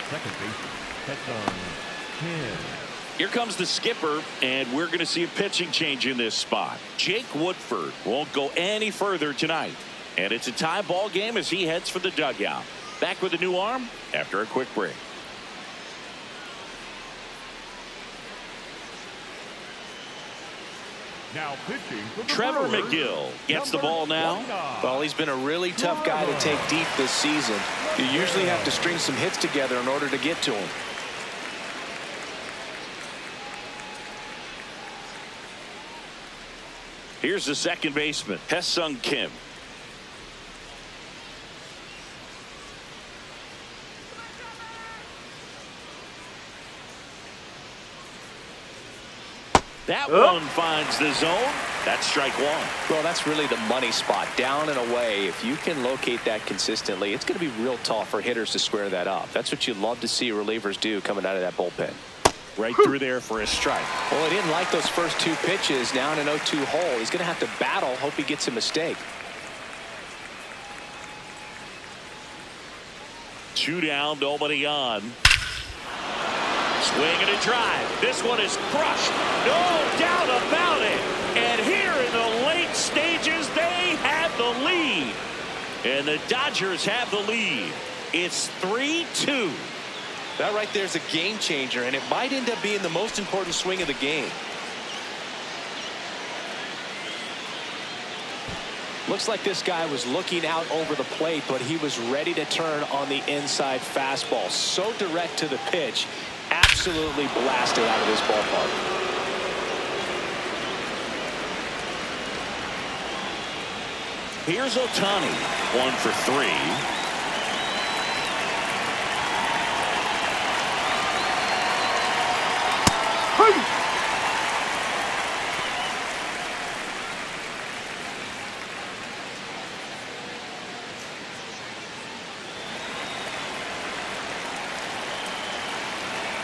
second baseman, Este. Here comes the skipper, and we're going to see a pitching change in this spot. Jake Woodford won't go any further tonight. And it's a tie ball game as he heads for the dugout. Back with a new arm after a quick break. Now pitching for the Trevor Brewers, McGill gets the ball now. Well, he's been a really tough guy to take deep this season. You usually have to string some hits together in order to get to him. Here's the second baseman, Hae-Sung Kim. That one finds the zone. That's strike one. Well, that's really the money spot, down and away. If you can locate that consistently, it's going to be real tough for hitters to square that up. That's what you love to see relievers do coming out of that bullpen. Right through there for a strike. Well, he didn't like those first two pitches. Now in an 0-2 hole, he's going to have to battle. Hope he gets a mistake. 2 down, nobody on. Swing and a drive. This one is crushed. No doubt about it. And here in the late stages, they have the lead. And the Dodgers have the lead. It's 3-2. That right there is a game changer, and it might end up being the most important swing of the game. Looks like this guy was looking out over the plate, but he was ready to turn on the inside fastball. So direct to the pitch. Absolutely blasted out of this ballpark. Here's Ohtani, 1 for 3.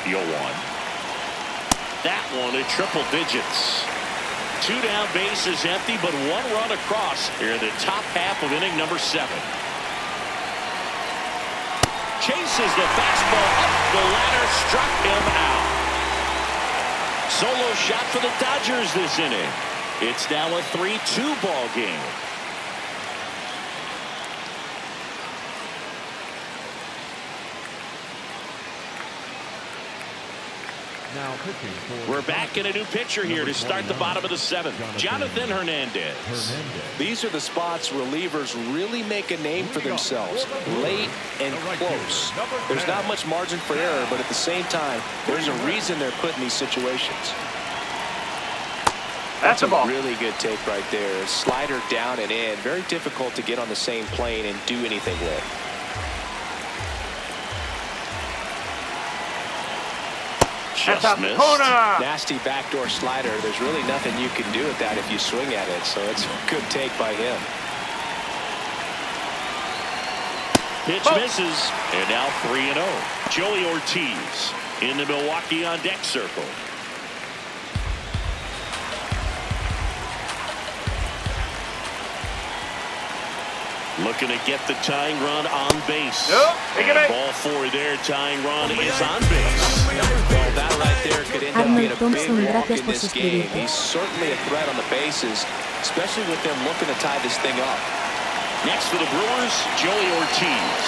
The 0-1. That one at triple digits. 2 down, bases empty, but 1 run across here in the top half of inning number 7. Chases the fastball up the ladder, struck him out. Solo shot for the Dodgers this inning. It's now a 3-2 ball game. Now pitching for We're back in a new pitcher here to start the bottom of the 7th. Jonathan Hernandez. These are the spots relievers really make a name for themselves. Late and close. There's not much margin for error, but at the same time, there's a reason they're put in these situations. That's a really good take right there. Slider down and in. Very difficult to get on the same plane and do anything with. Just missed. Nasty backdoor slider. There's really nothing you can do with that if you swing at it. So it's a good take by him. Pitch misses. And now 3-0. Joey Ortiz in the Milwaukee on deck circle. Looking to get the tying run on base. Ball 4 there. Tying run is on base. Well, that right there could end up being a big walk in this game. He's certainly a threat on the bases, especially with them looking to tie this thing up. Next for the Brewers, Joey Ortiz.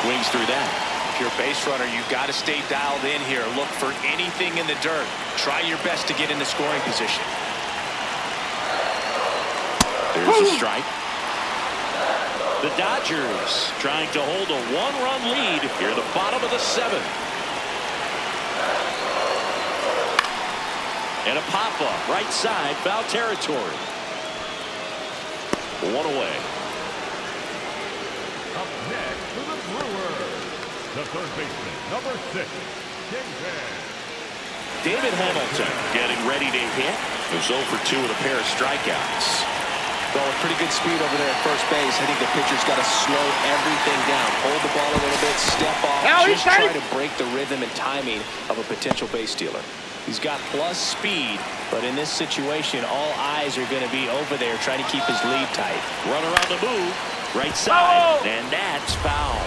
Swings through that. If you're a base runner, you've got to stay dialed in here. Look for anything in the dirt. Try your best to get into scoring position. There's a strike. The Dodgers trying to hold a 1-run lead here at the bottom of the 7th. And a pop-up right side, foul territory. 1 away. Up next for the Brewers, the third baseman, number 6, Clinching. David Hamilton getting ready to hit. He was 0 for 2 with a pair of strikeouts. Well, with pretty good speed over there at first base. I think the pitcher's got to slow everything down. Hold the ball a little bit, step off, just try to break the rhythm and timing of a potential base stealer. He's got plus speed, but in this situation, all eyes are going to be over there trying to keep his lead tight. Runner on the move, right side, and that's foul.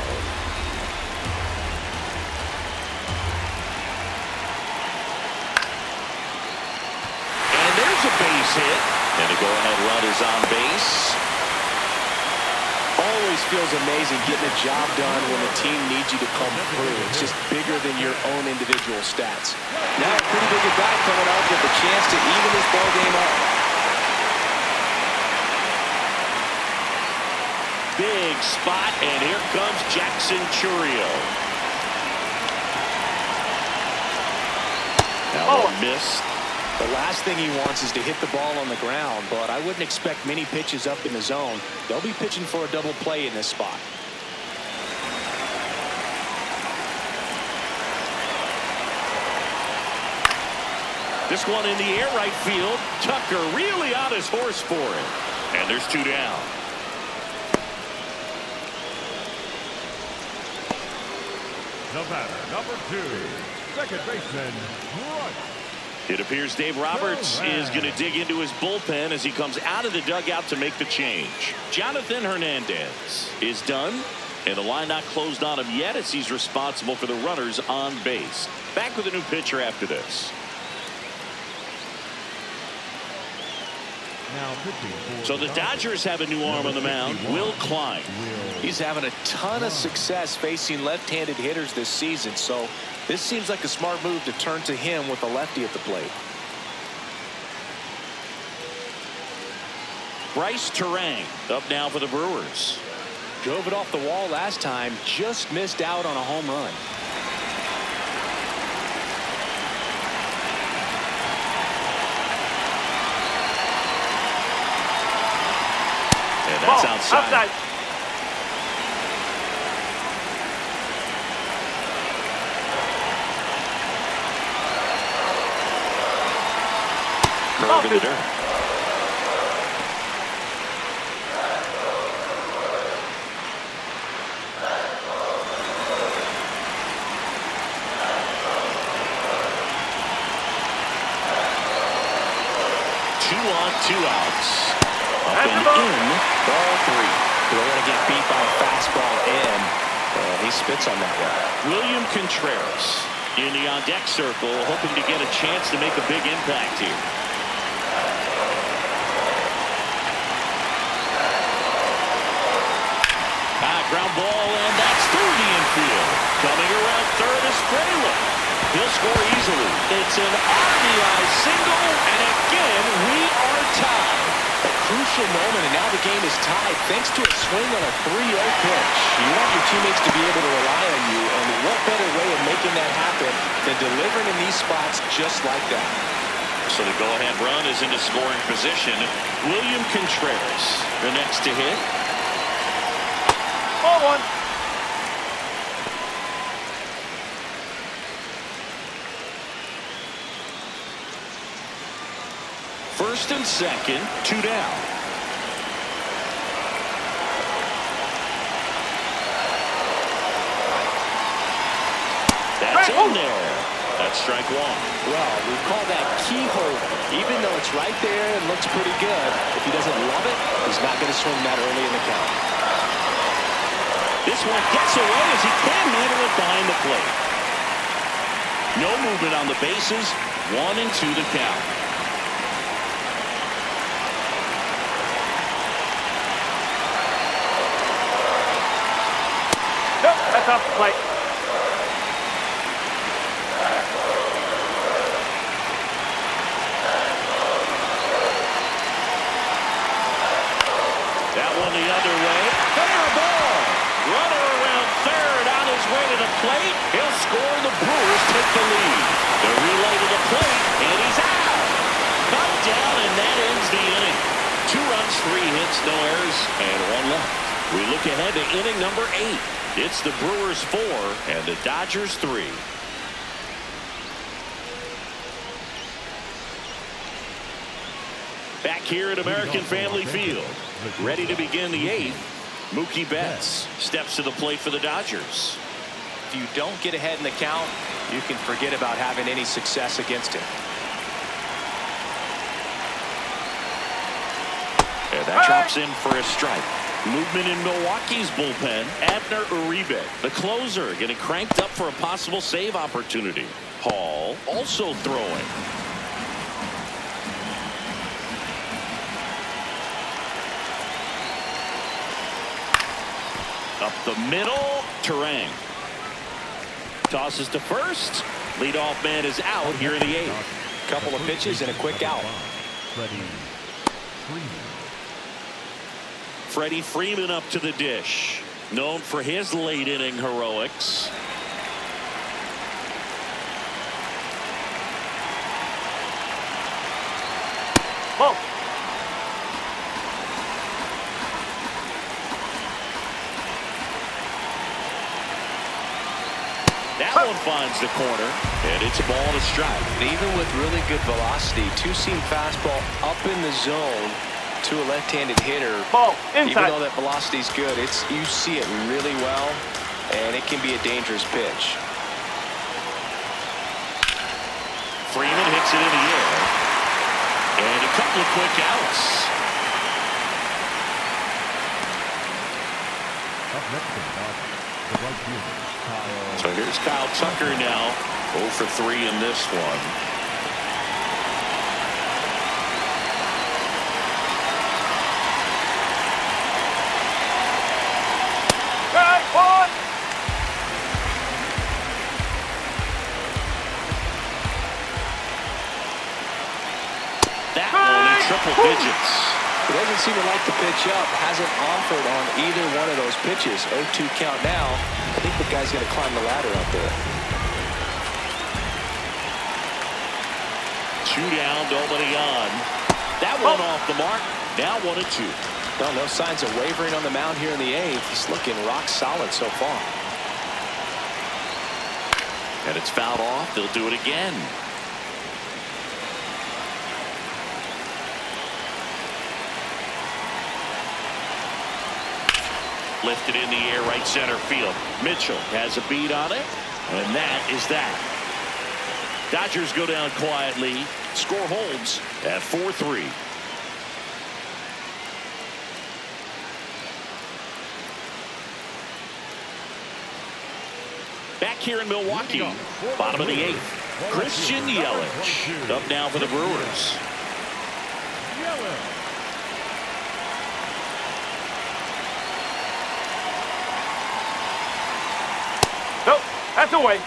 And there's a base hit. And the go-ahead run is on base. Always feels amazing getting a job done when the team needs you to come through. It's just bigger than your own individual stats. Now a pretty big at-bat coming up with a chance to even this ball game up. Big spot, and here comes Jackson Chourio. Now missed. The last thing he wants is to hit the ball on the ground, but I wouldn't expect many pitches up in the zone. They'll be pitching for a double play in this spot. This one in the air right field. Tucker really on his horse for it. And there's 2 down. The batter, number 2, second baseman, Rush. It appears Dave Roberts is going to dig into his bullpen as he comes out of the dugout to make the change. Jonathan Hernandez is done, and the line not closed on him yet as he's responsible for the runners on base. Back with a new pitcher after this. So the Dodgers have a new arm on the mound, Will Klein. He's having a ton of success facing left-handed hitters this season, so this seems like a smart move to turn to him with a lefty at the plate. Bryce Terang up now for the Brewers. Drove it off the wall last time, just missed out on a home run. And that's outside. Curve in the dirt. Two outs. Up and in, ball 3. They're going to get beat by a fastball in. He spits on that one. William Contreras in the on-deck circle, hoping to get a chance to make a big impact here. Ground ball, and that's through the infield. Coming around third is Fraley. He'll score easily. It's an RBI single, and again, we are tied. A crucial moment, and now the game is tied thanks to a swing on a 3-0 pitch. You want your teammates to be able to rely on you, and what better way of making that happen than delivering in these spots just like that. So the go-ahead run is into scoring position. William Contreras, the next to hit. Ball 1. First and second, 2 down. That's in there. That's strike 1. Well, we call that keyhole. Even though it's right there and looks pretty good, if he doesn't love it, he's not going to swing that early in the count. This one gets away as he can't handle it behind the plate. No movement on the bases. 1-2 the count. Nope, that's off the plate. That one the other way. Fair ball. Runner around third on his way to the plate. He'll score. The Brewers take the lead. The relay to the plate, and he's out. Cut down, and that ends the inning. 2 runs, 3 hits, no errors, and 1 left. We look ahead to inning number 8. It's the Brewers 4 and the Dodgers 3. Back here at American Family Field, ready to begin the 8th. Mookie Betts steps to the plate for the Dodgers. If you don't get ahead in the count, you can forget about having any success against him. And that drops in for a strike. Movement in Milwaukee's bullpen. Abner Uribe, the closer, getting cranked up for a possible save opportunity. Hall also throwing. Up the middle, Terang. Tosses to first. Leadoff man is out here in the 8th. Couple of pitches and a quick out. Freddie Freeman up to the dish. Known for his late inning heroics. Whoa. That one finds the corner, and it's a ball to strike. And even with really good velocity, two-seam fastball up in the zone to a left-handed hitter. Ball Even inside. though that velocity's good, you see it really well, and it can be a dangerous pitch. Freeman hits it in the air, and a couple of quick outs. Up next to the right fielder, Kyle. So here's Kyle Tucker now, 0 for 3 in this one. That one in triple digits. He doesn't seem to like the pitch up. Hasn't offered on either one of those pitches. 0-2 count now. I think the guy's going to climb the ladder out there. 2 down, nobody on. That one off the mark. Now 1-2. No signs of wavering on the mound here in the 8th. He's looking rock solid so far. And it's fouled off. They'll do it again. Lifted in the air, right center field. Mitchell has a beat on it, and that is that. Dodgers go down quietly. Score holds at 4-3. Back here in Milwaukee, bottom of the 8th. Christian Yelich up now for the Brewers. Nope, that's away.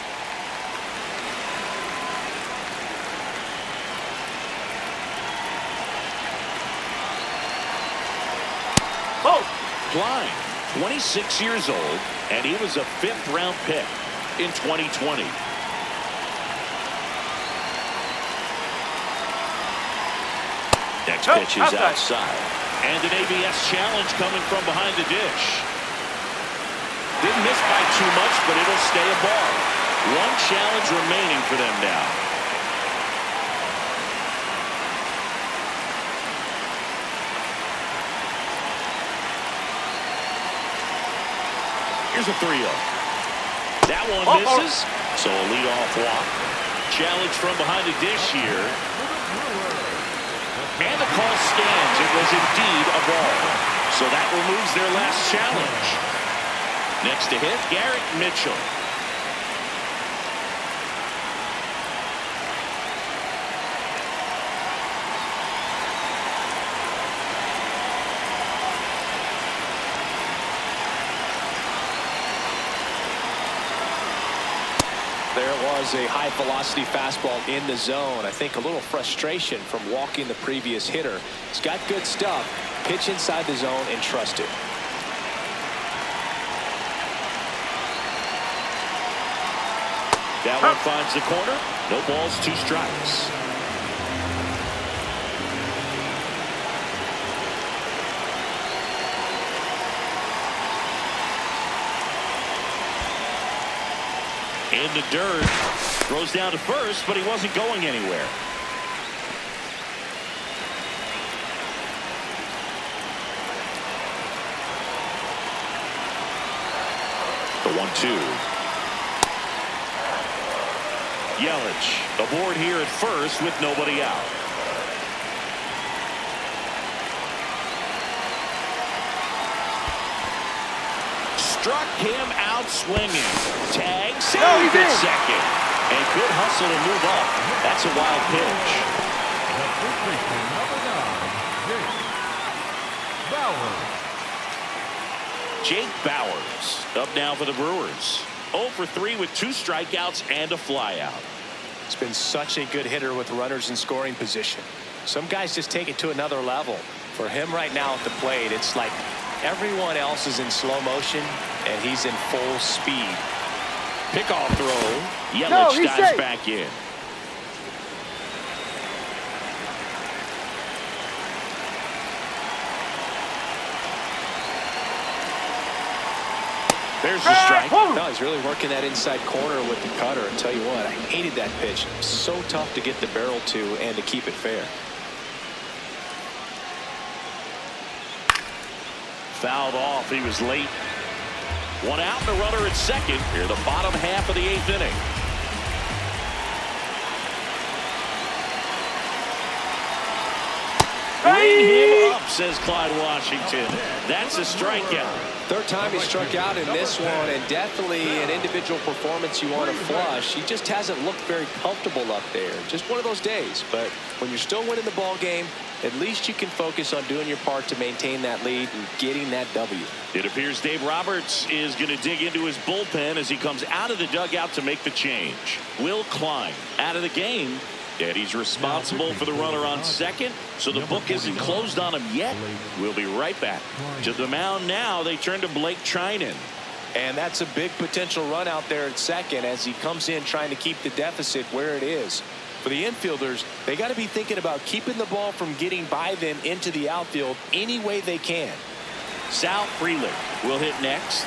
Oh, Klein, 26 years old, and he was a 5th-round pick in 2020. Next pitch is outside. And an ABS challenge coming from behind the dish. Didn't miss by too much, but it'll stay a ball. One challenge remaining for them now. Here's a 3-0. That one misses, so a leadoff walk. Challenge from behind the dish here. And the call stands. It was indeed a ball. So that removes their last challenge. Next to hit, Garrett Mitchell. There was a high-velocity fastball in the zone. I think a little frustration from walking the previous hitter. He's got good stuff. Pitch inside the zone and trust it. That one finds the corner. No balls, 2 strikes. In the dirt. Throws down to first, but he wasn't going anywhere. The 1-2. Yelich aboard here at first with nobody out. Struck him out swinging. Tag, saved at second. And good hustle to move up. That's a wild pitch. Jake Bauers up now for the Brewers. 0 for 3 with 2 strikeouts and a flyout. He's been such a good hitter with runners in scoring position. Some guys just take it to another level. For him right now at the plate, it's like everyone else is in slow motion and he's in full speed. Pickoff throw. Yelich dives back in. There's the strike. No, he's really working that inside corner with the cutter. And tell you what, I hated that pitch. So tough to get the barrel to and to keep it fair. Fouled off. He was late. 1 out and a runner at second. Here the bottom half of the 8th inning. Bring him up, says Clyde Washington. That's a strikeout. Third time he struck out in this one, and definitely an individual performance you want to flush. He just hasn't looked very comfortable up there. Just one of those days. But when you're still winning the ball game, at least you can focus on doing your part to maintain that lead and getting that W. It appears Dave Roberts is going to dig into his bullpen as he comes out of the dugout to make the change. Will Klein out of the game. And he's responsible for the runner on second, so the book isn't closed on him yet. We'll be right back. To the mound now, they turn to Blake Trinan. And that's a big potential run out there at second as he comes in trying to keep the deficit where it is. For the infielders, they got to be thinking about keeping the ball from getting by them into the outfield any way they can. Sal Frelick will hit next.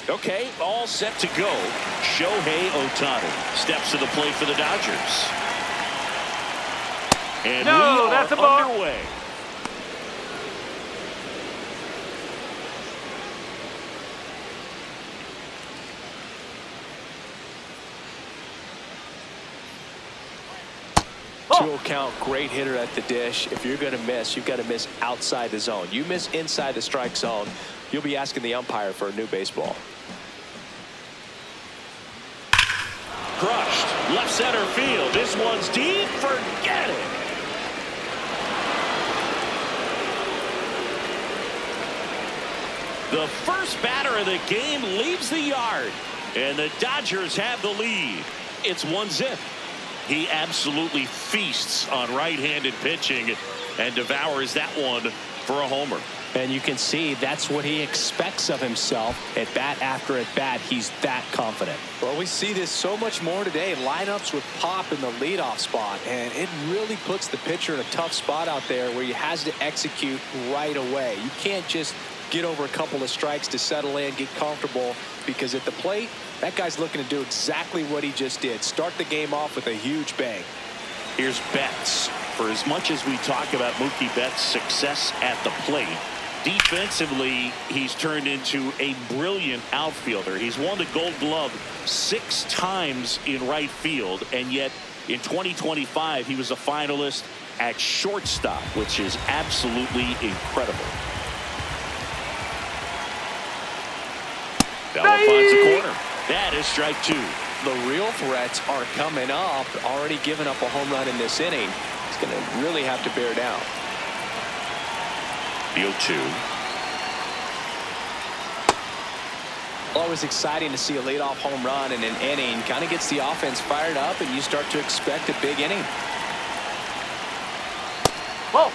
Okay, all set to go. Shohei Ohtani steps to the plate for the Dodgers. And no, we that's are a ball. underway. Two count, great hitter at the dish. If you're going to miss, you've got to miss outside the zone. You miss inside the strike zone, you'll be asking the umpire for a new baseball. Crushed. Left center field. This one's deep. Forget it. The first batter of the game leaves the yard. And the Dodgers have the lead. It's 1-0. He absolutely feasts on right-handed pitching and devours that one for a homer. And you can see that's what he expects of himself at bat after at bat. He's that confident. Well, we see this so much more today. Lineups with pop in the leadoff spot, and it really puts the pitcher in a tough spot out there where he has to execute right away. You can't just get over a couple of strikes to settle in, get comfortable, because at the plate, that guy's looking to do exactly what he just did. Start the game off with a huge bang. Here's Betts. For as much as we talk about Mookie Betts' success at the plate, defensively, he's turned into a brilliant outfielder. He's won the Gold Glove 6 times in right field, and yet in 2025, he was a finalist at shortstop, which is absolutely incredible. Bell finds the corner. That is strike 2. The real threats are coming up. Already given up a home run in this inning. He's going to really have to bear down. The 0-2. Always exciting to see a leadoff home run in an inning. Kind of gets the offense fired up, and you start to expect a big inning. Whoa.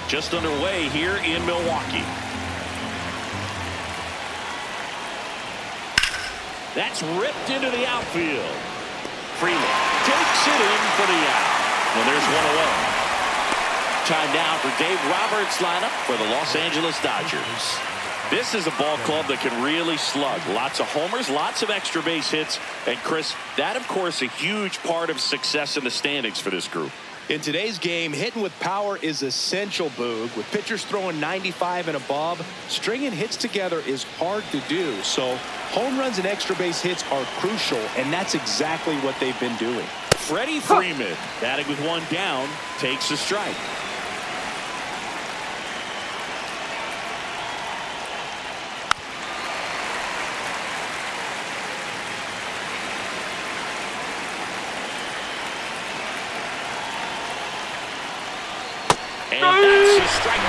Just underway here in Milwaukee. That's ripped into the outfield. Freeman takes it in for the out. And there's one away. Time now for Dave Roberts' lineup for the Los Angeles Dodgers. This is a ball club that can really slug. Lots of homers, lots of extra base hits. And Chris, that of course a huge part of success in the standings for this group. In today's game, hitting with power is essential, Boog. With pitchers throwing 95 and above, stringing hits together is hard to do. So home runs and extra base hits are crucial, and that's exactly what they've been doing. Freddie Freeman, batting with one down, takes a strike. And that's a strikeout.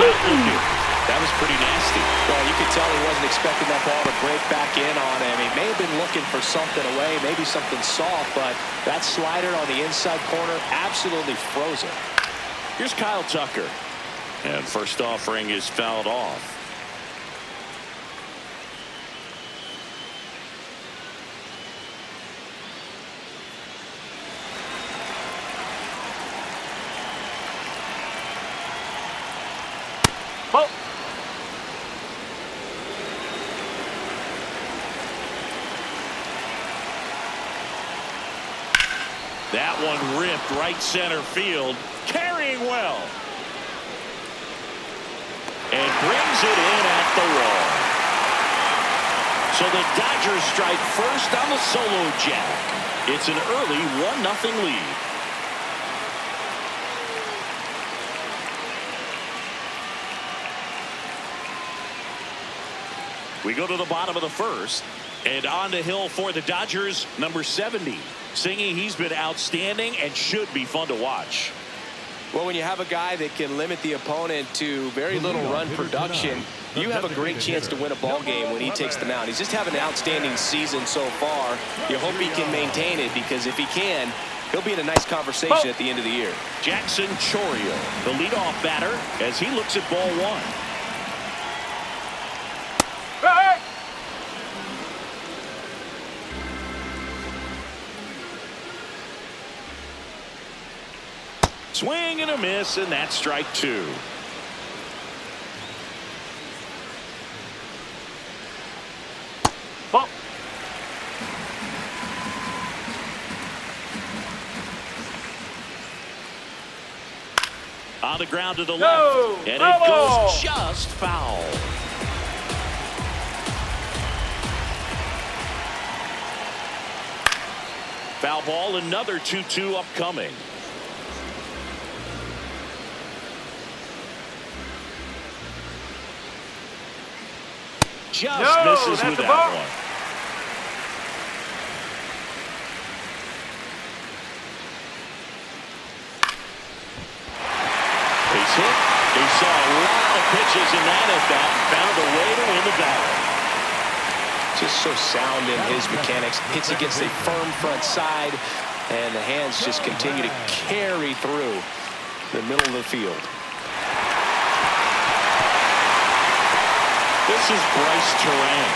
That was pretty nasty. Well, you could tell he wasn't expecting that ball to break back in on him. He may have been looking for something away, maybe something soft, but that slider on the inside corner absolutely froze him. Here's Kyle Tucker. And first offering is fouled off. Ball. That one ripped right center field, carrying well. And brings it in at the wall. So the Dodgers strike first on the solo jack. It's an early 1-0 lead. We go to the bottom of the first. And on the hill for the Dodgers, number 70. Singing, he's been outstanding and should be fun to watch. Well, when you have a guy that can limit the opponent to very little run production, you have a great chance to win a ball game when he takes the mound. He's just having an outstanding season so far. You hope he can maintain it, because if he can, he'll be in a nice conversation at the end of the year. Jackson Chourio, the leadoff batter, as he looks at ball one. Hey! Swing and a miss, and that's strike two. Ball. On the ground to the No! left, and Bravo! it goes just foul. Foul ball, another 2-2 upcoming. Just misses with that one. He's hit. He saw a lot of pitches in that at bat and found a way to win the battle. Just so sound in his mechanics. Hits against a firm front side, and the hands just continue to carry through the middle of the field. This is Bryce Terang.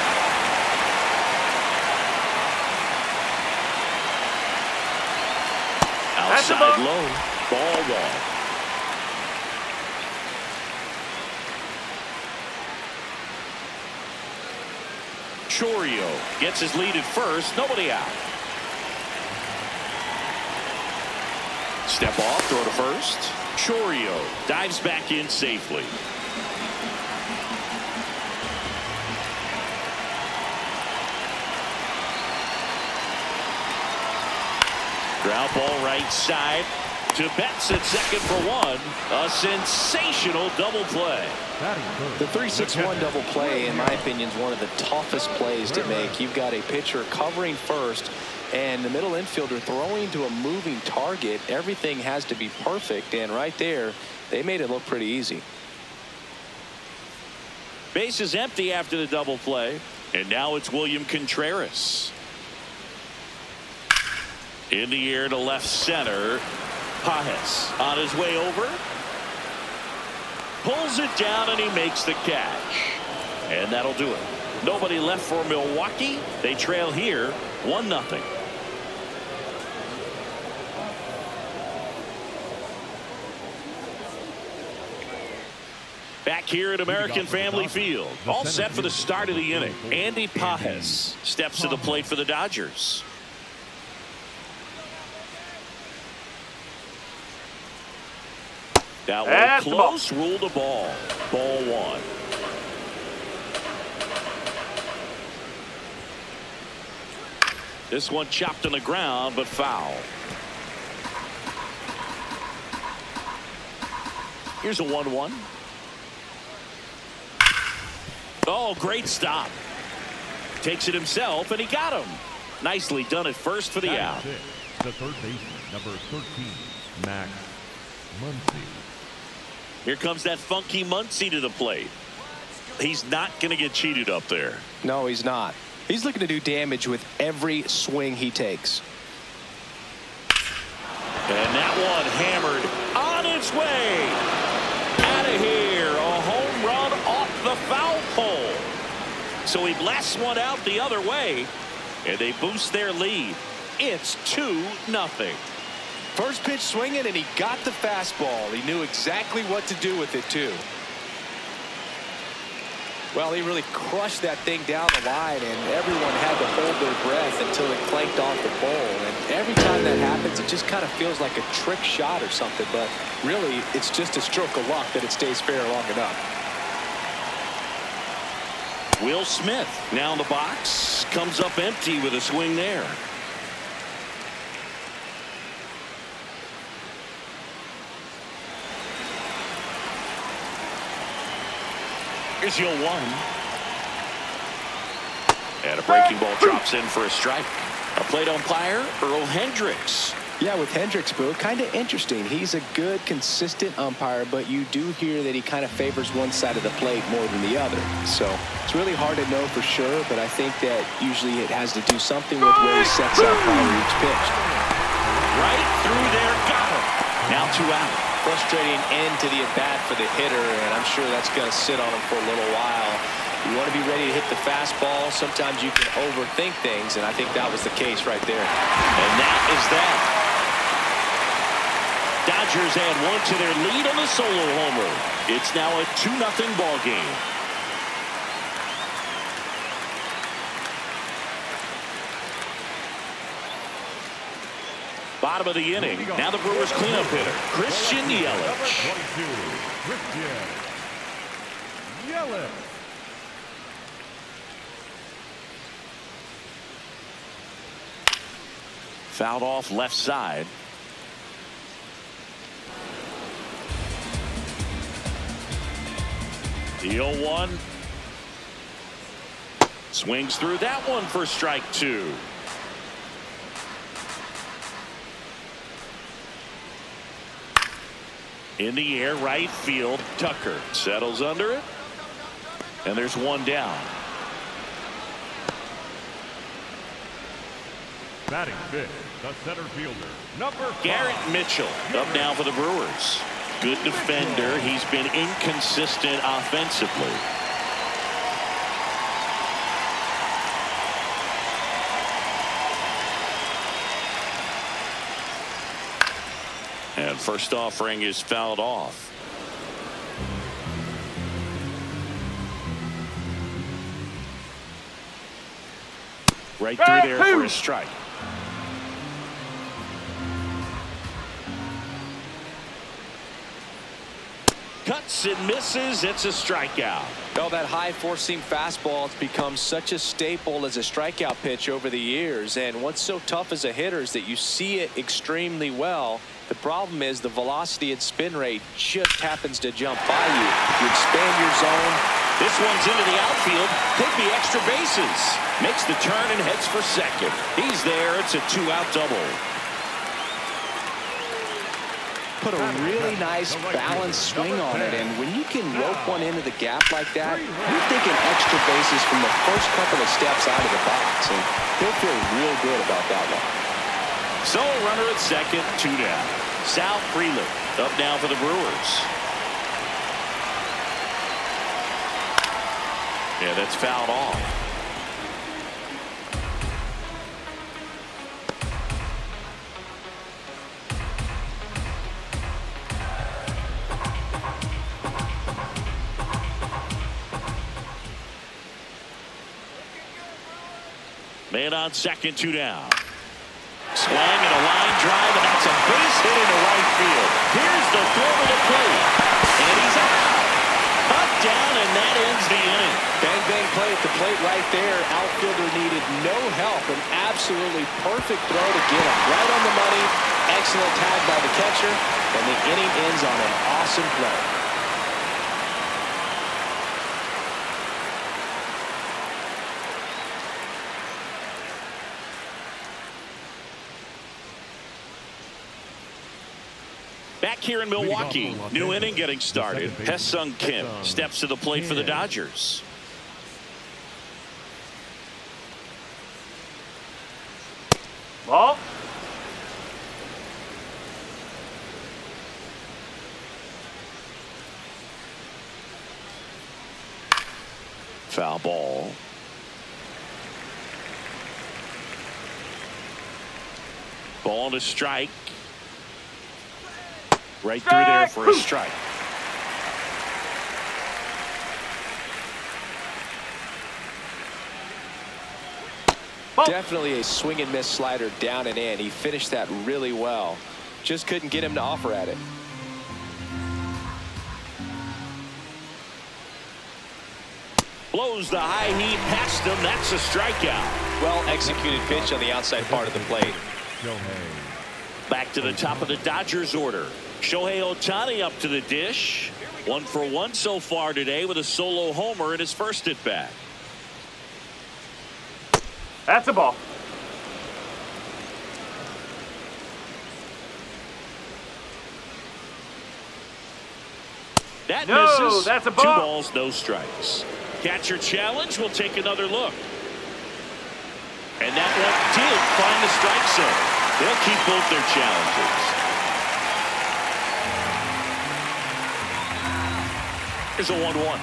Outside low. Ball one. Chourio gets his lead at first. Nobody out. Step off, throw to first. Chourio dives back in safely. Ground ball right side to Betts at second for one. A sensational double play. The 3-6-1 double play, in my opinion, is one of the toughest plays to make. You've got a pitcher covering first and the middle infielder throwing to a moving target. Everything has to be perfect, and right there, they made it look pretty easy. Base is empty after the double play, and now it's William Contreras. In the air to left center. Pajes on his way over. Pulls it down, and he makes the catch. And that'll do it. Nobody left for Milwaukee. They trail here 1-0. Back here at American Family Field, all set for the start of the inning. Andy Pajes steps to the plate for the Dodgers. That one close, ruled a ball. Ball 1. This one chopped on the ground, but foul. Here's a 1-1. Oh, great stop. Takes it himself, and he got him. Nicely done at first for the out. The third baseman, number 13, Max Muncy. Here comes that funky Muncy to the plate. He's not going to get cheated up there. No, he's not. He's looking to do damage with every swing he takes. And that one hammered on its way. Out of here. A home run off the foul pole. So he blasts one out the other way, and they boost their lead. It's 2-0. First pitch swinging, and he got the fastball. He knew exactly what to do with it, too. Well, he really crushed that thing down the line, and everyone had to hold their breath until it clanked off the pole. And every time that happens, it just kind of feels like a trick shot or something. But really, it's just a stroke of luck that it stays fair long enough. Will Smith now in the box. Comes up empty with a swing there. Here's your 1. And a breaking ball drops in for a strike. A plate umpire, Earl Hendricks. Yeah, with Hendricks, Boo, kind of interesting. He's a good, consistent umpire, but you do hear that he kind of favors one side of the plate more than the other. So it's really hard to know for sure, but I think that usually it has to do something with where he sets up prior to each pitch. Right through there, got him. Now 2 out. Frustrating end to the at-bat for the hitter, and I'm sure that's going to sit on him for a little while. You want to be ready to hit the fastball. Sometimes you can overthink things, and I think that was the case right there. And that is that. Dodgers add 1 to their lead on the solo homer. It's now a 2-0 ball game. Bottom of the inning. Now the Brewers cleanup hitter, Christian Yelich. Fouled off left side. The 0-1. Swings through that one for strike 2. In the air, right field. Tucker settles under it. And there's 1 down. Batting fifth, the center fielder, number 5. Garrett Mitchell up now for the Brewers. Good defender. He's been inconsistent offensively. And first offering is fouled off. Right through there for a strike. Cuts and misses. It's a strikeout. Well, that high four-seam fastball has become such a staple as a strikeout pitch over the years. And what's so tough as a hitter is that you see it extremely well. The problem is the velocity and spin rate just happens to jump by you. You expand your zone. This one's into the outfield. Could be extra bases. Makes the turn and heads for second. He's there. It's a 2-out double. Put a really nice balanced swing on it, and when you can rope one into the gap like that, you're thinking extra bases from the first couple of steps out of the box, and he'll feel real good about that one. So a runner at second, 2 down. Sal Freeland up now for the Brewers. Yeah, that's fouled off. Man on second, 2 down. Swing and a line drive, and that's a base hit into right field. Here's the throw to the plate, and he's out. Cut down, and that ends the inning. Bang, bang play at the plate right there. Outfielder needed no help. An absolutely perfect throw to get him right on the money. Excellent tag by the catcher, and the inning ends on an awesome play. Back here in Milwaukee, new inning getting started. Hesung Kim steps to the plate for the Dodgers. Ball. Foul ball. Ball to strike. Right through there for a strike. Definitely a swing and miss slider down and in. He finished that really well. Just couldn't get him to offer at it. Blows the high heat past him. That's a strikeout. Well executed pitch on the outside part of the plate. Back to the top of the Dodgers order. Shohei Ohtani up to the dish. 1 for 1 so far today with a solo homer in his first at bat. That's a ball. That No, misses. that's a ball. 2 balls, no strikes. Catcher challenge. We'll take another look. And that one did find the strike zone. They'll keep both their challenges. Here's a 1-1.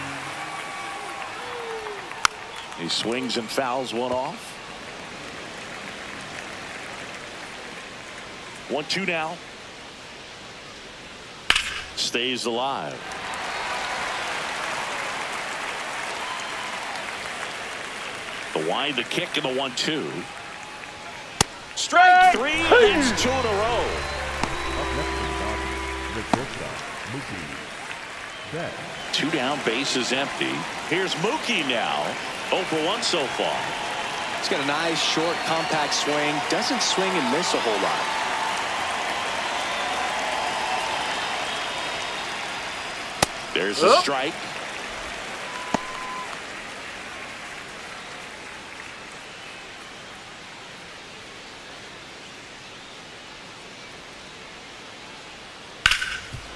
He swings and fouls one off. 1-2 now. Stays alive. The wind, the kick, and the 1-2. Strike 3. That's 2 in a row. The 2 down, base is empty. Here's Mookie now. 0 for 1 so far. He's got a nice, short, compact swing. Doesn't swing and miss a whole lot. There's a strike.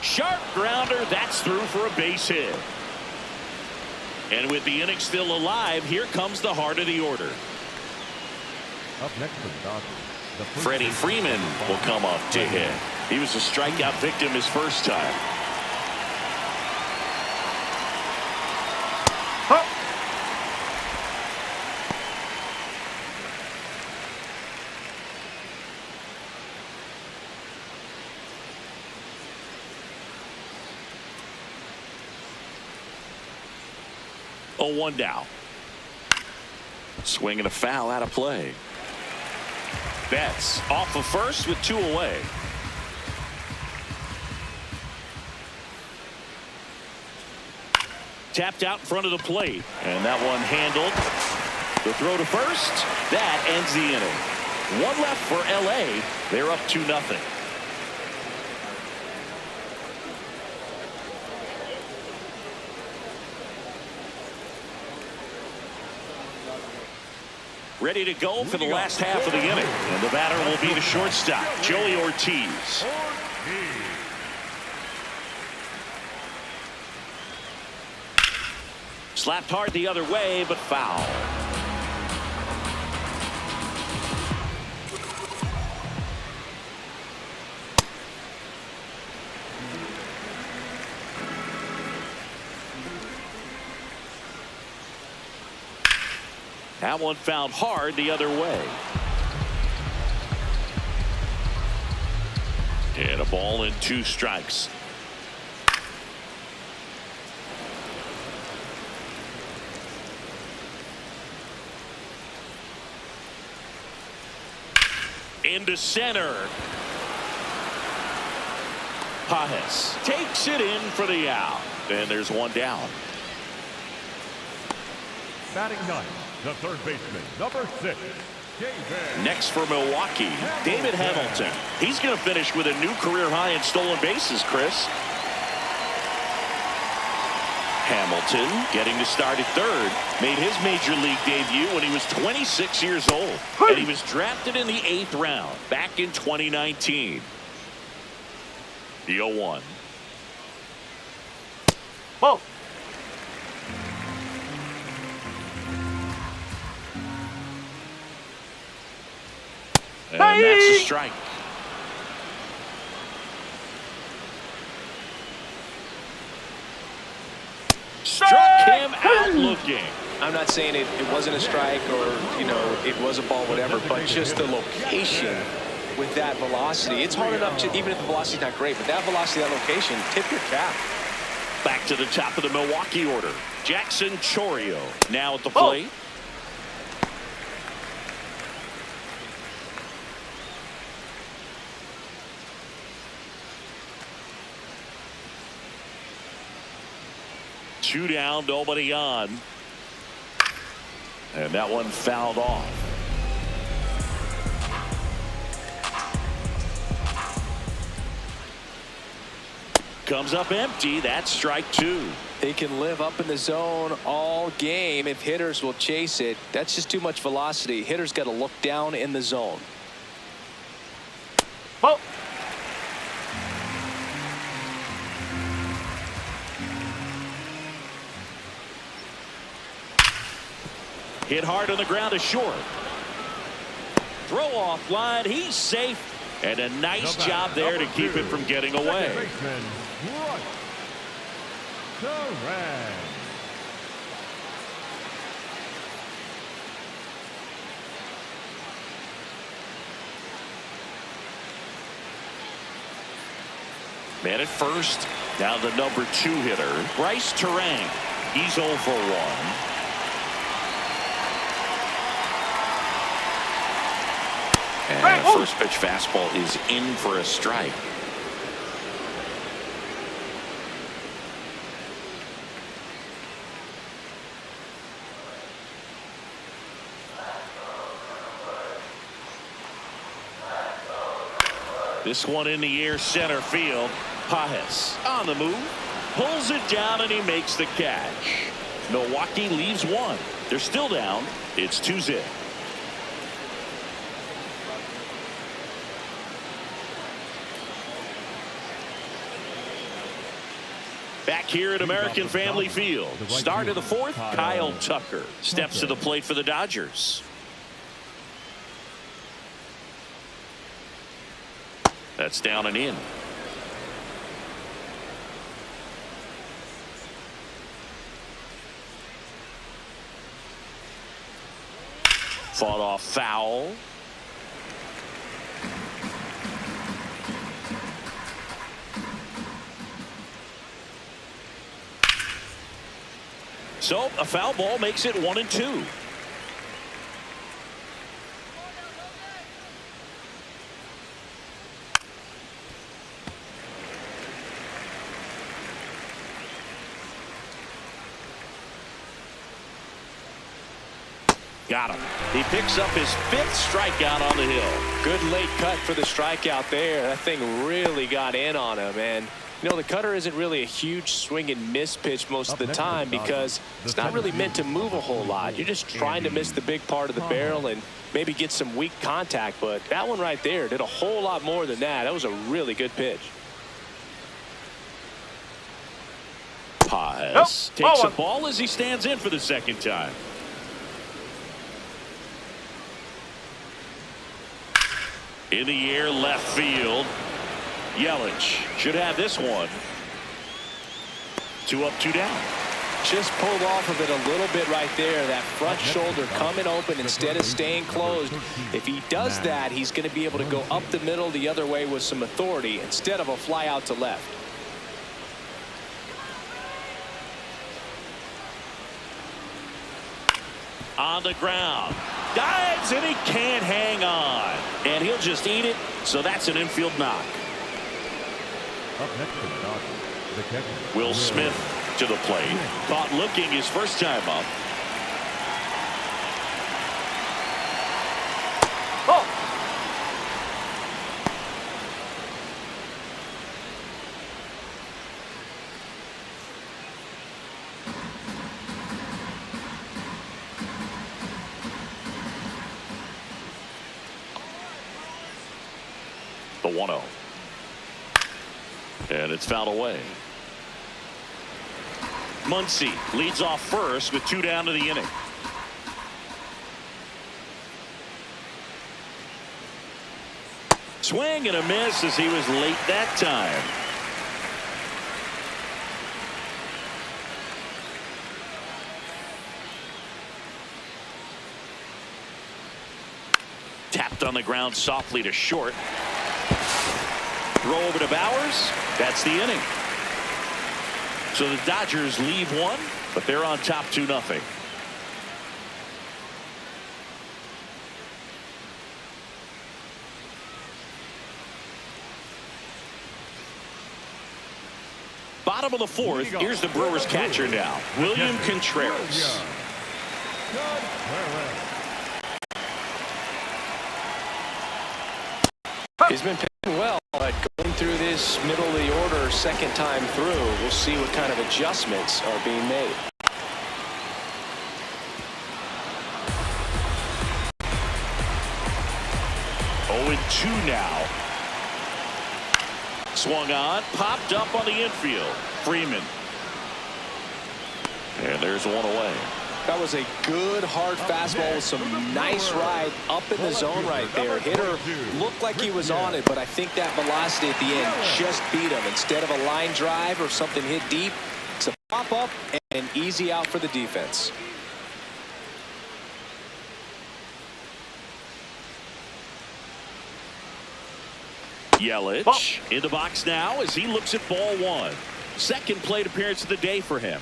Sharp grounder. That's through for a base hit. And with the inning still alive, here comes the heart of the order. Up next for the Dodgers. Freddie Freeman will come up to hit. He was a strikeout victim his first time. Oh, 1 down. Swing and a foul out of play. Betts off of first with 2 away. Tapped out in front of the plate, and that one handled. The throw to first. That ends the inning. 1 left for LA. They're up 2-0. Ready to go for the last half of the inning. And the batter will be the shortstop, Joey Ortiz. Slapped hard the other way, but foul. That one fouled hard the other way. And a ball and 2 strikes. Into center. Pajes takes it in for the out. And there's one down. Batting ninth, the third baseman, number 6. Next for Milwaukee, David Hamilton. He's going to finish with a new career high in stolen bases, Chris. Hamilton getting to start at third. Made his major league debut when he was 26 years old. And he was drafted in the 8th round back in 2019. The 0-1. Ball. And that's a strike. Struck him out looking. I'm not saying it wasn't a strike or, you know, it was a ball, whatever, but just the location with that velocity. It's hard enough to, even if the velocity's not great, but that velocity, that location, tip your cap. Back to the top of the Milwaukee order. Jackson Chourio now at the plate. Two down, nobody on. And that one fouled off. Comes up empty. That's strike 2. They can live up in the zone all game if hitters will chase it. That's just too much velocity. Hitters got to look down in the zone. Ball. Hit hard on the ground to short. Throw off line. He's safe. And a nice job there to keep it from getting away. Man at first. Now the number 2 hitter, Bryce Terang. He's 0 for 1. And first pitch fastball is in for a strike. This one in the air, center field. Pajes on the move, pulls it down, and he makes the catch. Milwaukee leaves 1. They're still down. It's 2-0. Back here at American Family Field. Start of the 4th, Kyle Tucker steps to the plate for the Dodgers. That's down and in. Fought off foul. So a foul ball makes it 1-2. Got him. He picks up his 5th strikeout on the hill. Good late cut for the strikeout there. That thing really got in on him. And you know, the cutter isn't really a huge swing and miss pitch most of the time because it's not really meant to move a whole lot. You're just trying to miss the big part of the barrel and maybe get some weak contact. But that one right there did a whole lot more than that. That was a really good pitch. Pajes takes a ball as he stands in for the 2nd time. In the air, left field. Yelich should have this one. 2 up, 2 down. Just pulled off of it a little bit right there. That front shoulder coming open instead of staying closed. If he does that, he's going to be able to go up the middle the other way with some authority instead of a fly out to left. On the ground. Dives, and he can't hang on. And he'll just eat it, so that's an infield knock. Up next to the Dodgers, the catcher, Will Smith to the plate. Caught looking his first time up. Oh! The 1-0. And it's fouled away. Muncy leads off first with 2 down to the inning. Swing and a miss as he was late that time. Tapped on the ground softly to short. Throw over to Bowers. That's the inning. So the Dodgers leave one, but they're on top 2-0. Bottom of the 4th. Here's the Brewers catcher now, William Contreras. He's been pitching well, but going through this middle of the order second time through, we'll see what kind of adjustments are being made. Oh, 2 now. Swung on, popped up on the infield. Freeman. And there's one away. That was a good hard fastball with some nice ride up in the zone right there. Hitter looked like he was on it, but I think that velocity at the end just beat him. Instead of a line drive or something hit deep, it's a pop up and an easy out for the defense. Yelich in the box now as he looks at ball 1. Second plate appearance of the day for him.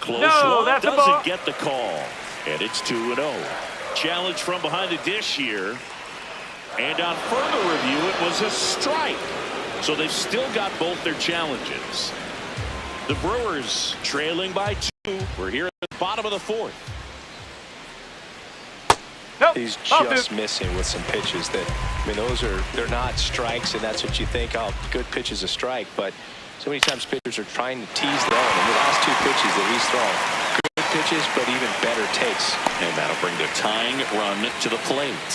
Close one, doesn't get the call. And it's 2-0. Challenge from behind the dish here. And on further review, it was a strike. So they've still got both their challenges. The Brewers trailing by 2. We're here at the bottom of the 4th. He's just missing with some pitches that, I mean, they're not strikes, and that's what you think, oh, good pitch is a strike. But so many times pitchers are trying to tease their own. And the last 2 pitches that he's thrown, good pitches, but even better takes. And that'll bring the tying run to the plate.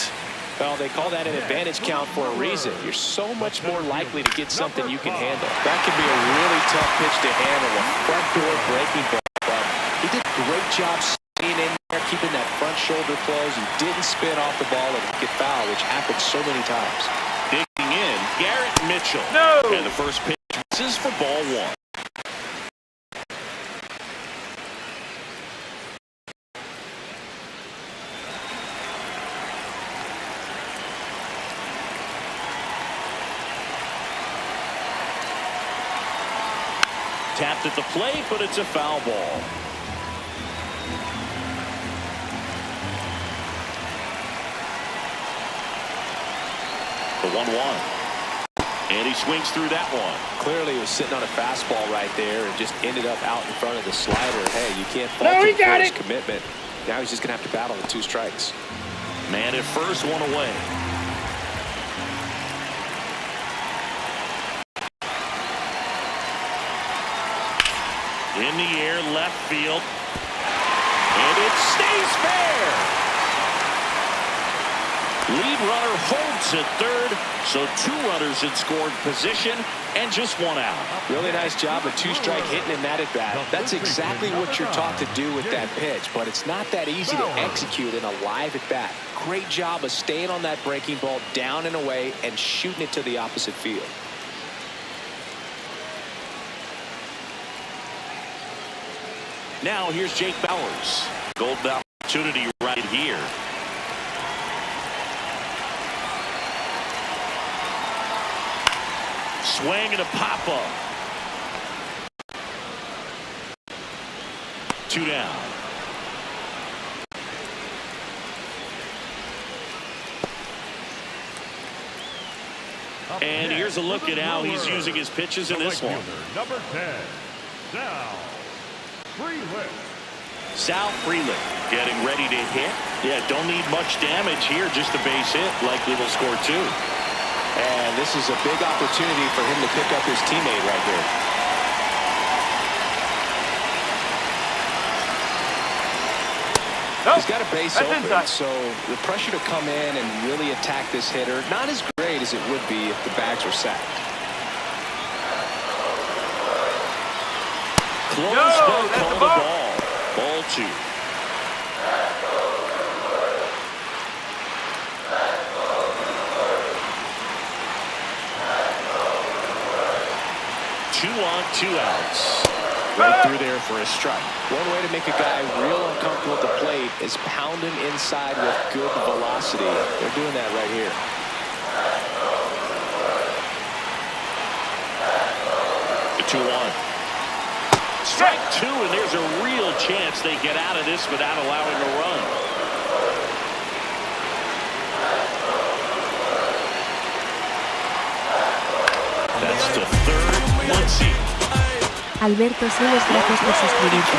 Well, they call that an advantage count for a reason. You're so much more likely to get something you can handle. That could be a really tough pitch to handle, a front door breaking ball. But he did a great job staying in there, keeping that front shoulder closed, and didn't spin off the ball and get foul, which happens so many times. Digging in, Garrett Mitchell. No! And the first pitch is for ball 1. Tapped at the plate, but it's a foul ball. The 1-1. And he swings through that one. Clearly he was sitting on a fastball right there and just ended up out in front of the slider. Hey, you can't fault him for his commitment. Now he's just going to have to battle with 2 strikes. Man at first, 1 away. In the air, left field. And it stays fair. Lead runner holds at third, so 2 runners in scoring position and just 1 out. Really nice job of 2-strike hitting in that at bat. That's exactly what you're taught to do with that pitch, but it's not that easy to execute in a live at bat. Great job of staying on that breaking ball down and away and shooting it to the opposite field. Now here's Jake Bauers. Golden opportunity right here. Swing and a pop-up. 2 down. And here's a look at how he's using his pitches in this one. Number 10, Sal Frelick. Sal Frelick getting ready to hit. Yeah, don't need much damage here, just a base hit. Likely will score 2. And this is a big opportunity for him to pick up his teammate right here. He's got a base open, so the pressure to come in and really attack this hitter, not as great as it would be if the bags were sacked. Close call the ball. Ball 2. Two on, 2 outs. Right through there for a strike. One way to make a guy real uncomfortable at the plate is pound him inside with good velocity. They're doing that right here. The 2-1. Strike 2, and there's a real chance they get out of this without allowing a run. That's the third. Let's see. Alberto Siles, gracias por suscribirte.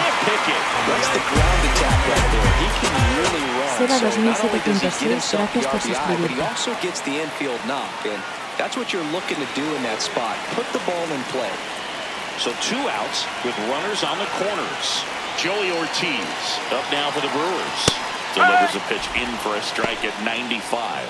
Seba 2706, gracias por suscribirte. Also gets the infield knock, and that's what you're looking to do in that spot. Put the ball in play. So 2 outs with runners on the corners. Joey Ortiz up now for the Brewers. Delivers a pitch in for a strike at 95.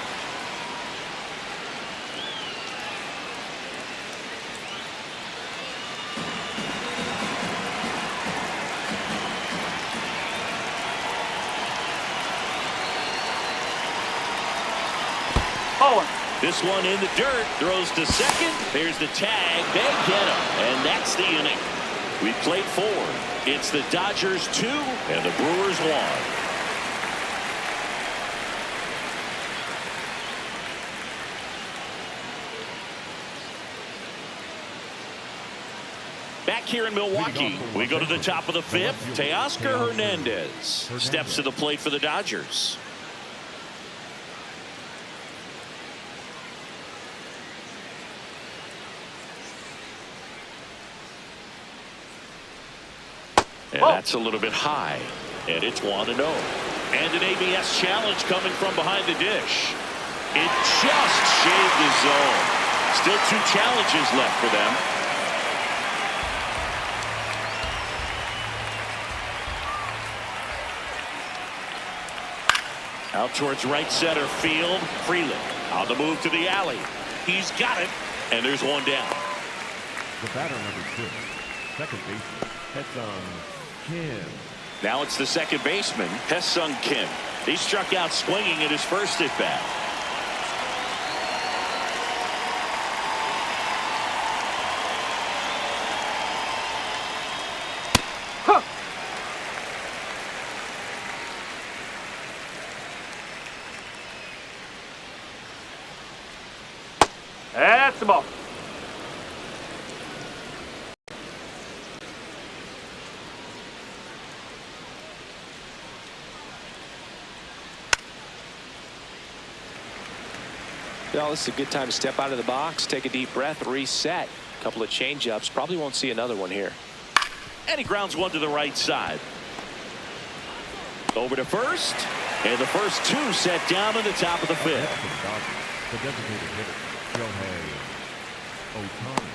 This one in the dirt, throws to second. There's the tag. They get him, and that's the inning. We played 4. It's the Dodgers 2 and the Brewers 1. Back here in Milwaukee, we go to the top of the 5th. Teoscar Hernandez steps to the plate for the Dodgers. And that's a little bit high. And it's 1-0. And an ABS challenge coming from behind the dish. It just shaved the zone. Still 2 challenges left for them. Out towards right center field. Frelick on the move to the alley. He's got it. And there's 1 down. The batter number 2, second baseman, Hesung Kim. Now it's the second baseman, Hesung Kim. He struck out swinging at his first at bat. That's the ball. Well, this is a good time to step out of the box, take a deep breath, reset. A couple of change-ups. Probably won't see another one here. And he grounds one to the right side. Over to first. And the first 2 set down in the top of the 5th. The designated hitter, Shohei Ohtani.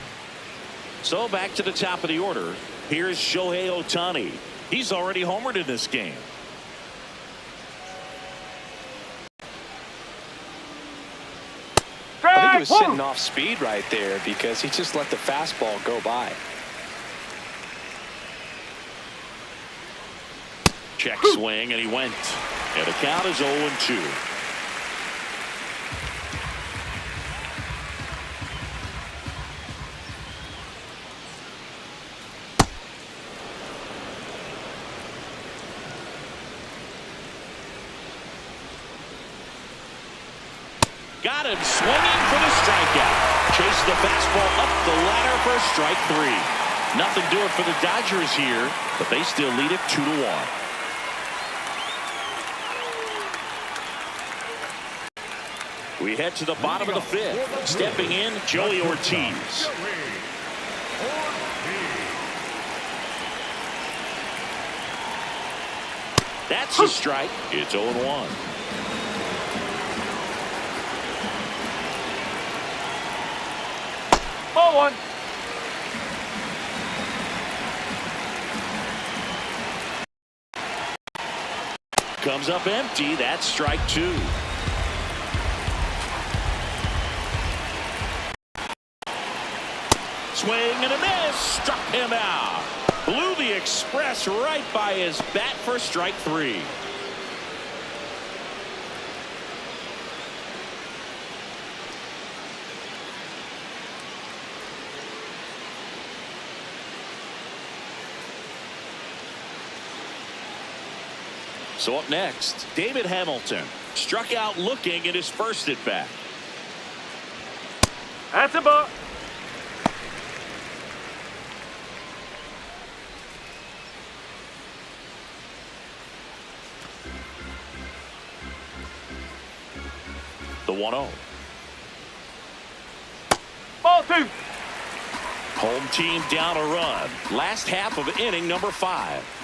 So back to the top of the order. Here's Shohei Ohtani. He's already homered in this game. was sitting off speed right there because he just let the fastball go by. Check swing, and he went. And the count is 0-2. Got him swinging for the strikeout. Chased the fastball up the ladder for strike 3. Nothing doing for the Dodgers here, but they still lead it 2-1. We head to the bottom of the 5th. Stepping in, Joey Ortiz. That's a strike. It's 0-1. Ball 1. Comes up empty. That's strike 2. Swing and a miss. Struck him out. Blew the express right by his bat for strike 3. So up next, David Hamilton struck out looking at his first at bat. That's a ball. The 1-0. Ball 2. Home team down a run. Last half of inning number 5.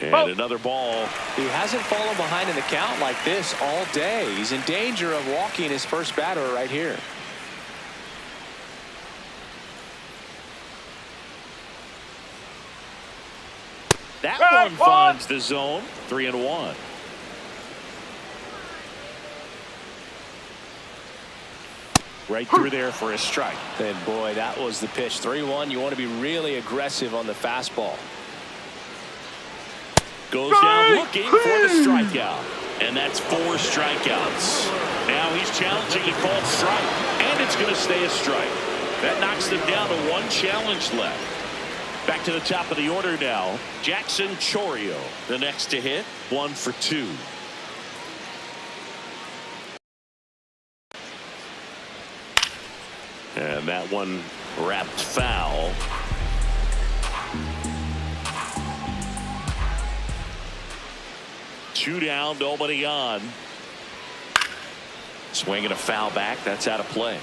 And another ball. He hasn't fallen behind in the count like this all day. He's in danger of walking his first batter right here. That one finds the zone. 3-1. Right through there for a strike. And boy, that was the pitch. 3-1. You want to be really aggressive on the fastball. Goes down looking for the strikeout. And that's 4 strikeouts. Now he's challenging a called strike. And it's going to stay a strike. That knocks them down to 1 challenge left. Back to the top of the order now. Jackson Chourio, the next to hit. 1 for 2. And that one wrapped foul. Two down, nobody on. Swinging a foul back. That's out of play.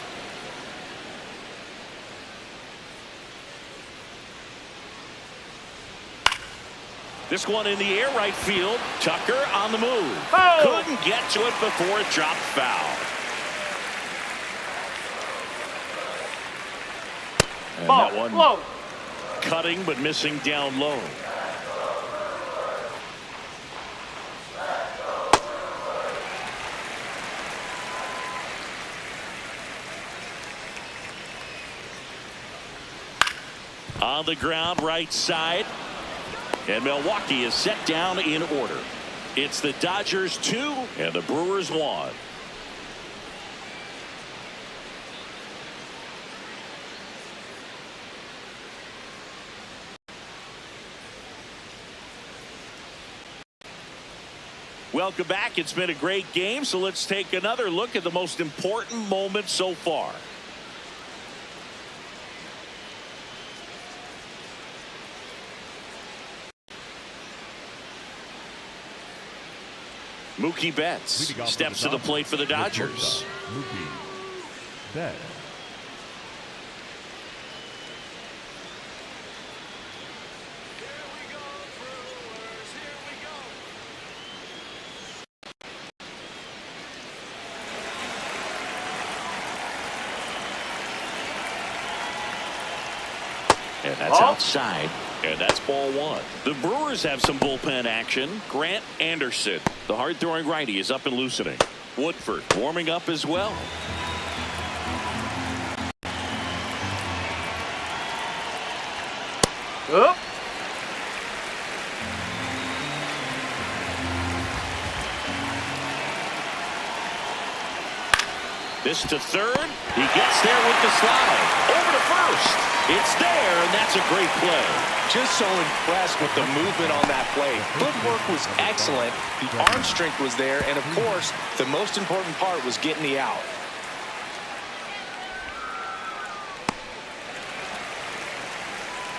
This one in the air, right field. Tucker on the move. Couldn't get to it before it dropped foul. And that one low. Cutting but missing down low. On the ground, right side. And Milwaukee is set down in order. It's the Dodgers 2 and the Brewers 1. Welcome back. It's been a great game, so let's take another look at the most important moment so far. Mookie Betts steps to the plate for the Dodgers. Mookie Betts. And that's outside. And that's ball 1. The Brewers have some bullpen action. Grant Anderson, the hard-throwing righty, is up and loosening. Woodford warming up as well. Up. This to third. He gets there with the slide. Over to first. It's there, and that's a great play. Just so impressed with the movement on that play. Footwork was excellent. The arm strength was there. And, of course, the most important part was getting the out.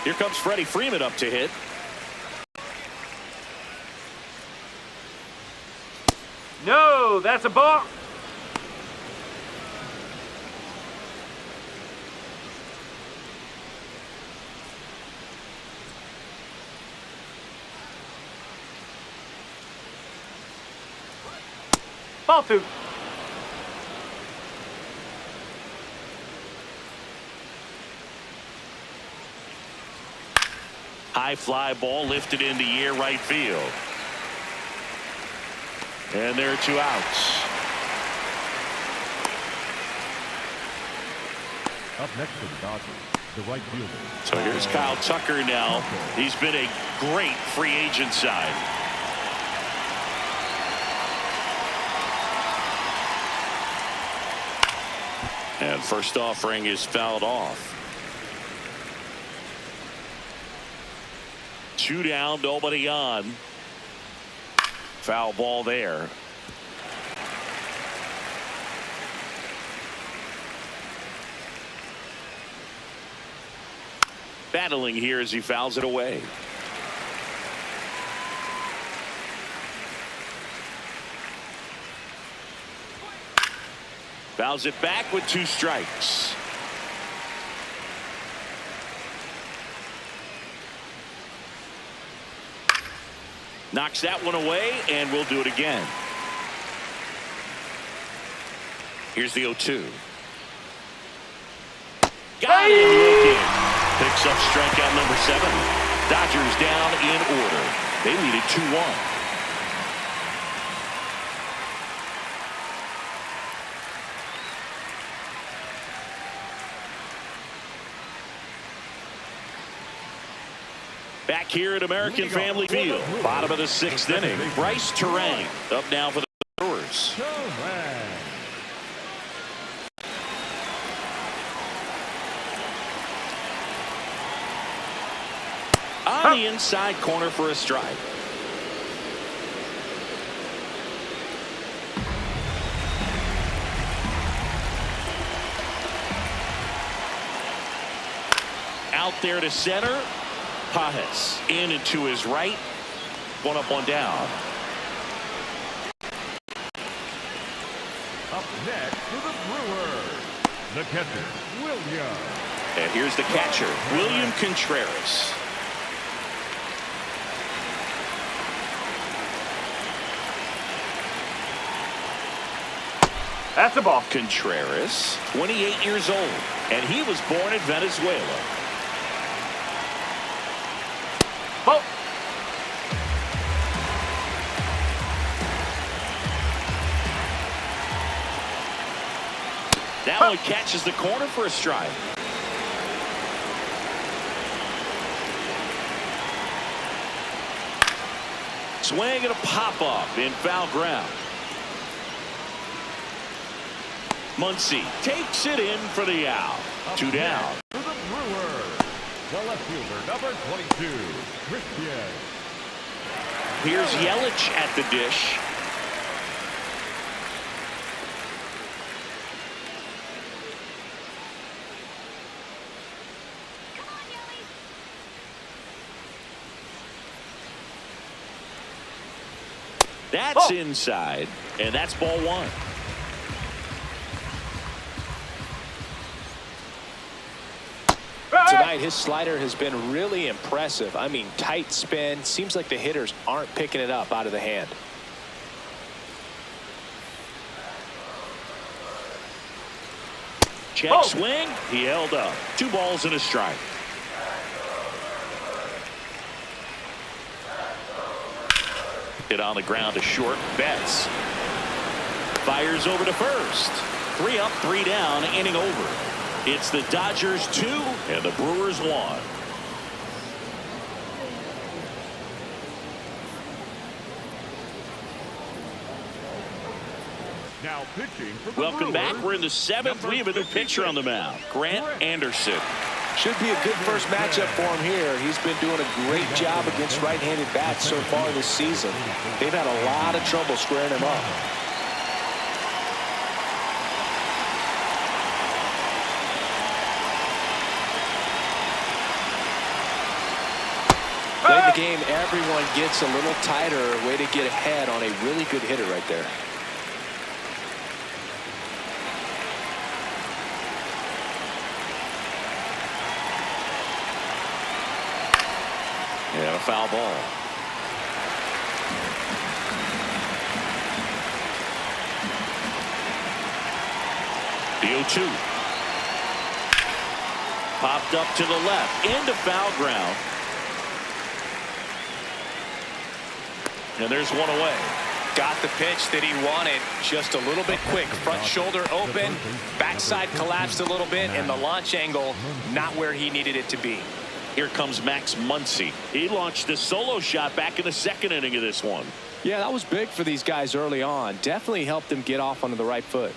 Here comes Freddie Freeman up to hit. No, that's a ball. Ball two. High fly ball lifted into air right field. And there are 2 outs. Up next to the Dodgers, the right fielder. So here's Kyle Tucker now. He's been a great free agent sign. And first offering is fouled off. 2 down, nobody on. Foul ball there. Battling here as he fouls it away. Fouls it back with 2 strikes. Knocks that one away, and we'll do it again. Here's the 0-2. Got him looking. Picks up strikeout number 7. Dodgers down in order. They lead it 2-1. Back here at American Family Field, bottom of the 6th inning. Bryce Terang up now for the Brewers. On the inside corner for a strike. Out there to center. Pajes in and to his right. 1 up, 1 down. Up next for the Brewers, the catcher, William. And here's the catcher, William Contreras. That's a ball. Contreras, 28 years old, and he was born in Venezuela. Ball. That one catches the corner for a strike. Swing and a pop-up in foul ground. Muncy takes it in for the out. 2 down. For the Brewers, the left fielder, number 22, Christian. Here's Yelich at the dish. That's inside, and that's ball 1. Tonight, his slider has been really impressive. I mean, tight spin. Seems like the hitters aren't picking it up out of the hand. Check swing. He held up. 2 balls and a strike. Hit on the ground to short. Betts. Fires over to first. 3 up, 3 down, inning over. It's the Dodgers 2 and the Brewers 1. Now pitching for the Welcome back. Brewers, We're in the 7th. We have a new pitcher on the mound, Grant Anderson. Should be a good first matchup for him here. He's been doing a great job against right-handed bats so far this season. They've had a lot of trouble squaring him up. Late in the game, everyone gets a little tighter. Way to get ahead on a really good hitter right there. And a foul ball. The 0-2. Popped up to the left into foul ground. And there's one away. Got the pitch that he wanted, just a little bit quick. Front shoulder open, backside collapsed a little bit, and the launch angle not where he needed it to be. Here comes Max Muncy. He launched a solo shot back in the 2nd inning of this one. Yeah, that was big for these guys early on. Definitely helped them get off onto the right foot.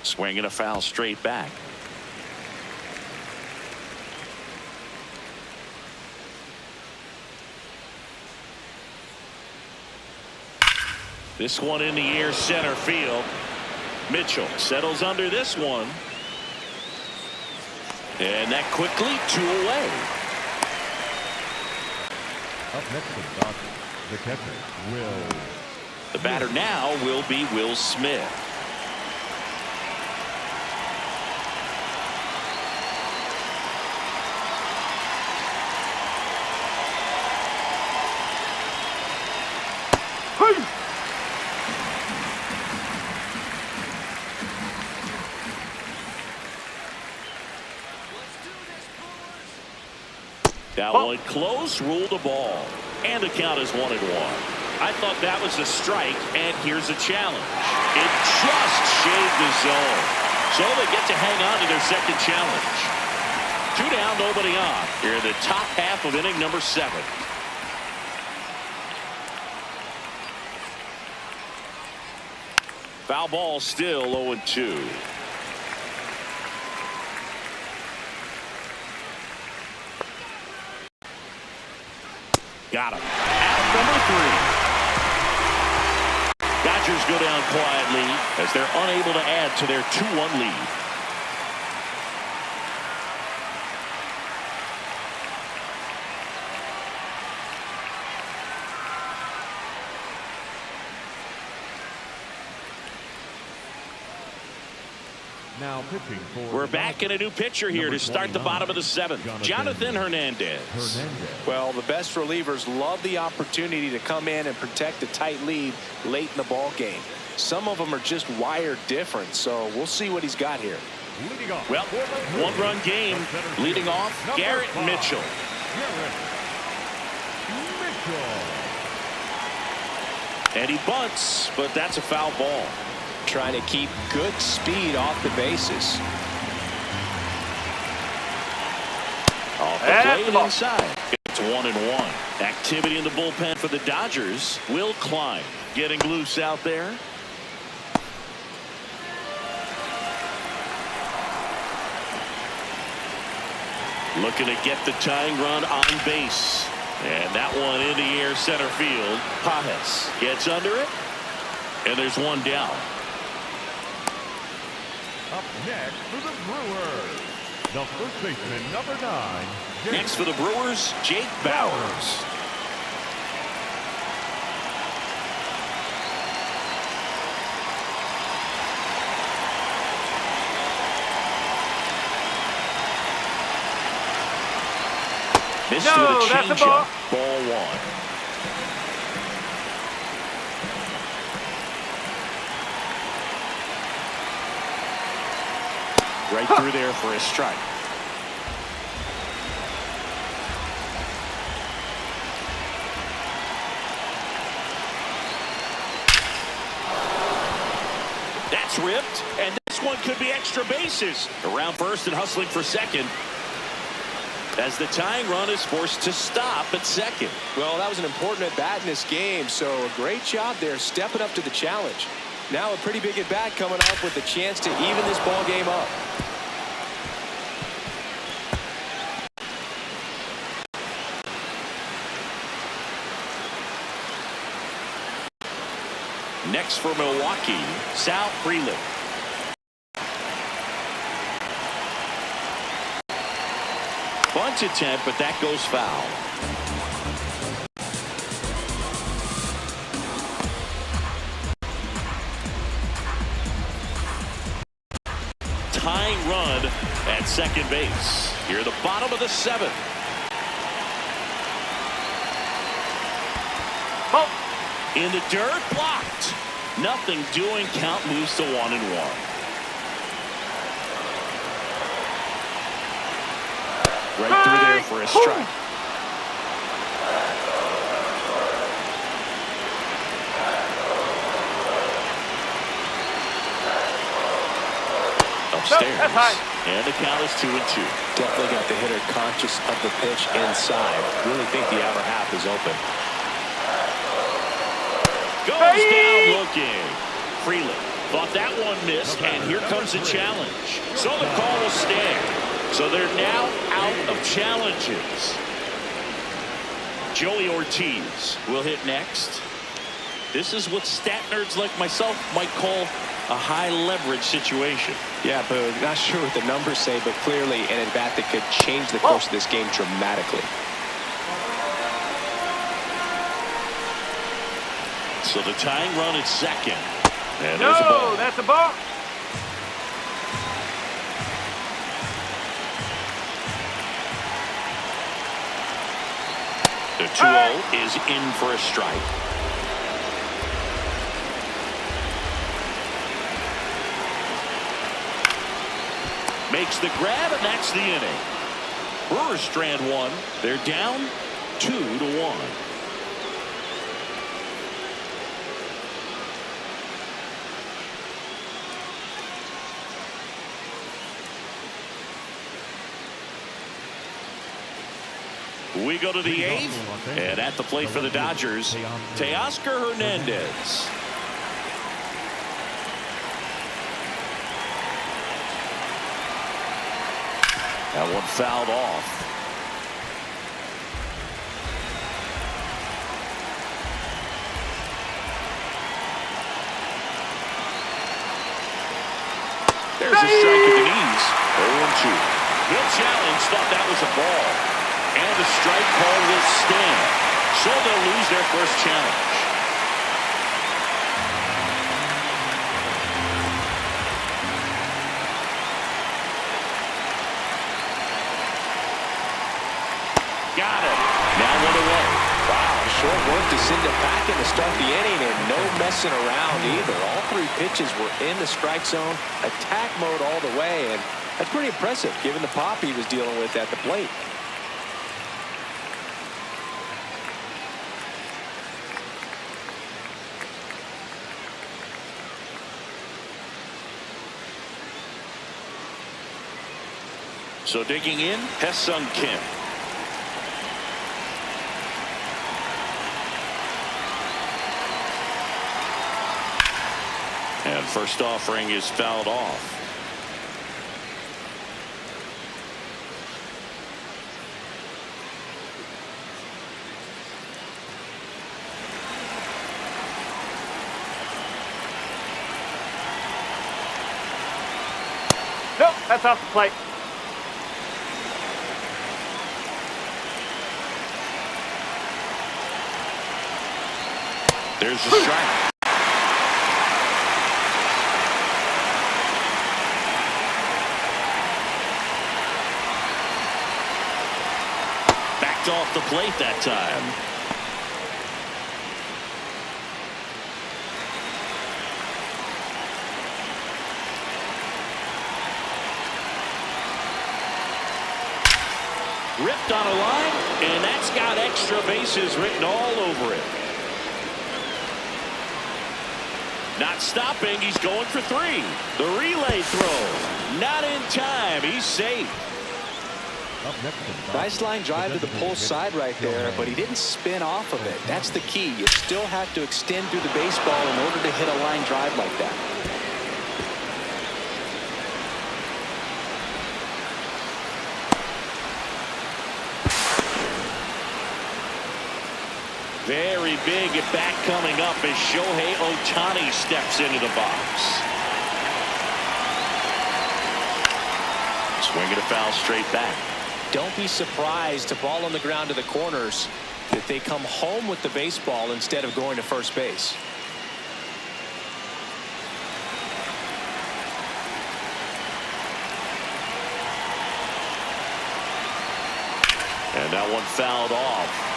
Swinging a foul straight back. This one in the air, center field. Mitchell settles under this one. And that quickly 2 away. Up next to the Dodgers, the catcher, Will. The batter now will be Will Smith. That one close, ruled a ball. And the count is 1-1. I thought that was a strike, and here's a challenge. It just shaved the zone. So they get to hang on to their second challenge. 2 down, nobody on. Here in the top half of inning number 7. Foul ball, still 0-2. Got him. Out number 3. Dodgers go down quietly as they're unable to add to their 2-1 lead. Now pitching for We're back in a new pitcher here to start the bottom of the 7th. Jonathan Hernandez. Well, the best relievers love the opportunity to come in and protect a tight lead late in the ball game. Some of them are just wired different, so we'll see what he's got here. Well, 1-run game. Leading off, Garrett Mitchell. And he bunts, but that's a foul ball. Trying to keep good speed off the bases. Off the plate and inside. It's 1-1. Activity in the bullpen for the Dodgers. Will Klein getting loose out there. Looking to get the tying run on base. And that one in the air, center field. Pajes gets under it. And there's one down. Up next for the Brewers, the first baseman, number 9. Next for the Brewers, Jake Bauers. Missed with a that's a changeup. ball. Ball 1. Right through there for a strike. That's ripped, and this one could be extra bases. Around first and hustling for second, as the tying run is forced to stop at second. Well, that was an important at-bat in this game, so a great job there stepping up to the challenge. Now a pretty big at-bat coming up with a chance to even this ball game up. Next for Milwaukee, Sal Freeland. Bunt attempt, but that goes foul. Tying run at second base. Here at the bottom of the seventh. Oh. In the dirt, blocked. Nothing doing. Count moves to 1-1. Right through there for a strike. Upstairs. And the count is 2-2. Definitely got the hitter conscious of the pitch inside. Really think the outer half is open. Goes down looking. Freeland thought that one missed, and here comes the challenge. So the call will stand. So they're now out of challenges. Joey Ortiz will hit next. This is what stat nerds like myself might call a high leverage situation. Yeah, Boog, not sure what the numbers say, but clearly an at-bat that could change the course of this game dramatically. So the tying run at second. And there's a ball. No, that's a ball. The 2-0 is in for a strike. Makes the grab, and that's the inning. Brewers strand one. They're down 2-1. We go to the eighth, and at the plate for the Dodgers, Teoscar Hernandez. That one fouled off. There's a strike at the knees. 0-2. He'll challenge, thought that was a ball. And the strike call will stand. So they'll lose their first challenge. Got it. Now 1 away. Wow, short work to send it back in to start the inning, and no messing around either. All 3 pitches were in the strike zone, attack mode all the way, and that's pretty impressive given the pop he was dealing with at the plate. So digging in, Hesung Kim. And first offering is fouled off. Nope, that's off the plate. There's the strike. Backed off the plate that time. Ripped on a line, and that's got extra bases written all over it. Not stopping. He's going for 3. The relay throw. Not in time. He's safe. Nice line drive to the pull side right there, but he didn't spin off of it. That's the key. You still have to extend through the baseball in order to hit a line drive like that. Very big at bat coming up as Shohei Ohtani steps into the box. Swinging a foul straight back. Don't be surprised to ball on the ground to the corners that they come home with the baseball instead of going to first base. And that one fouled off.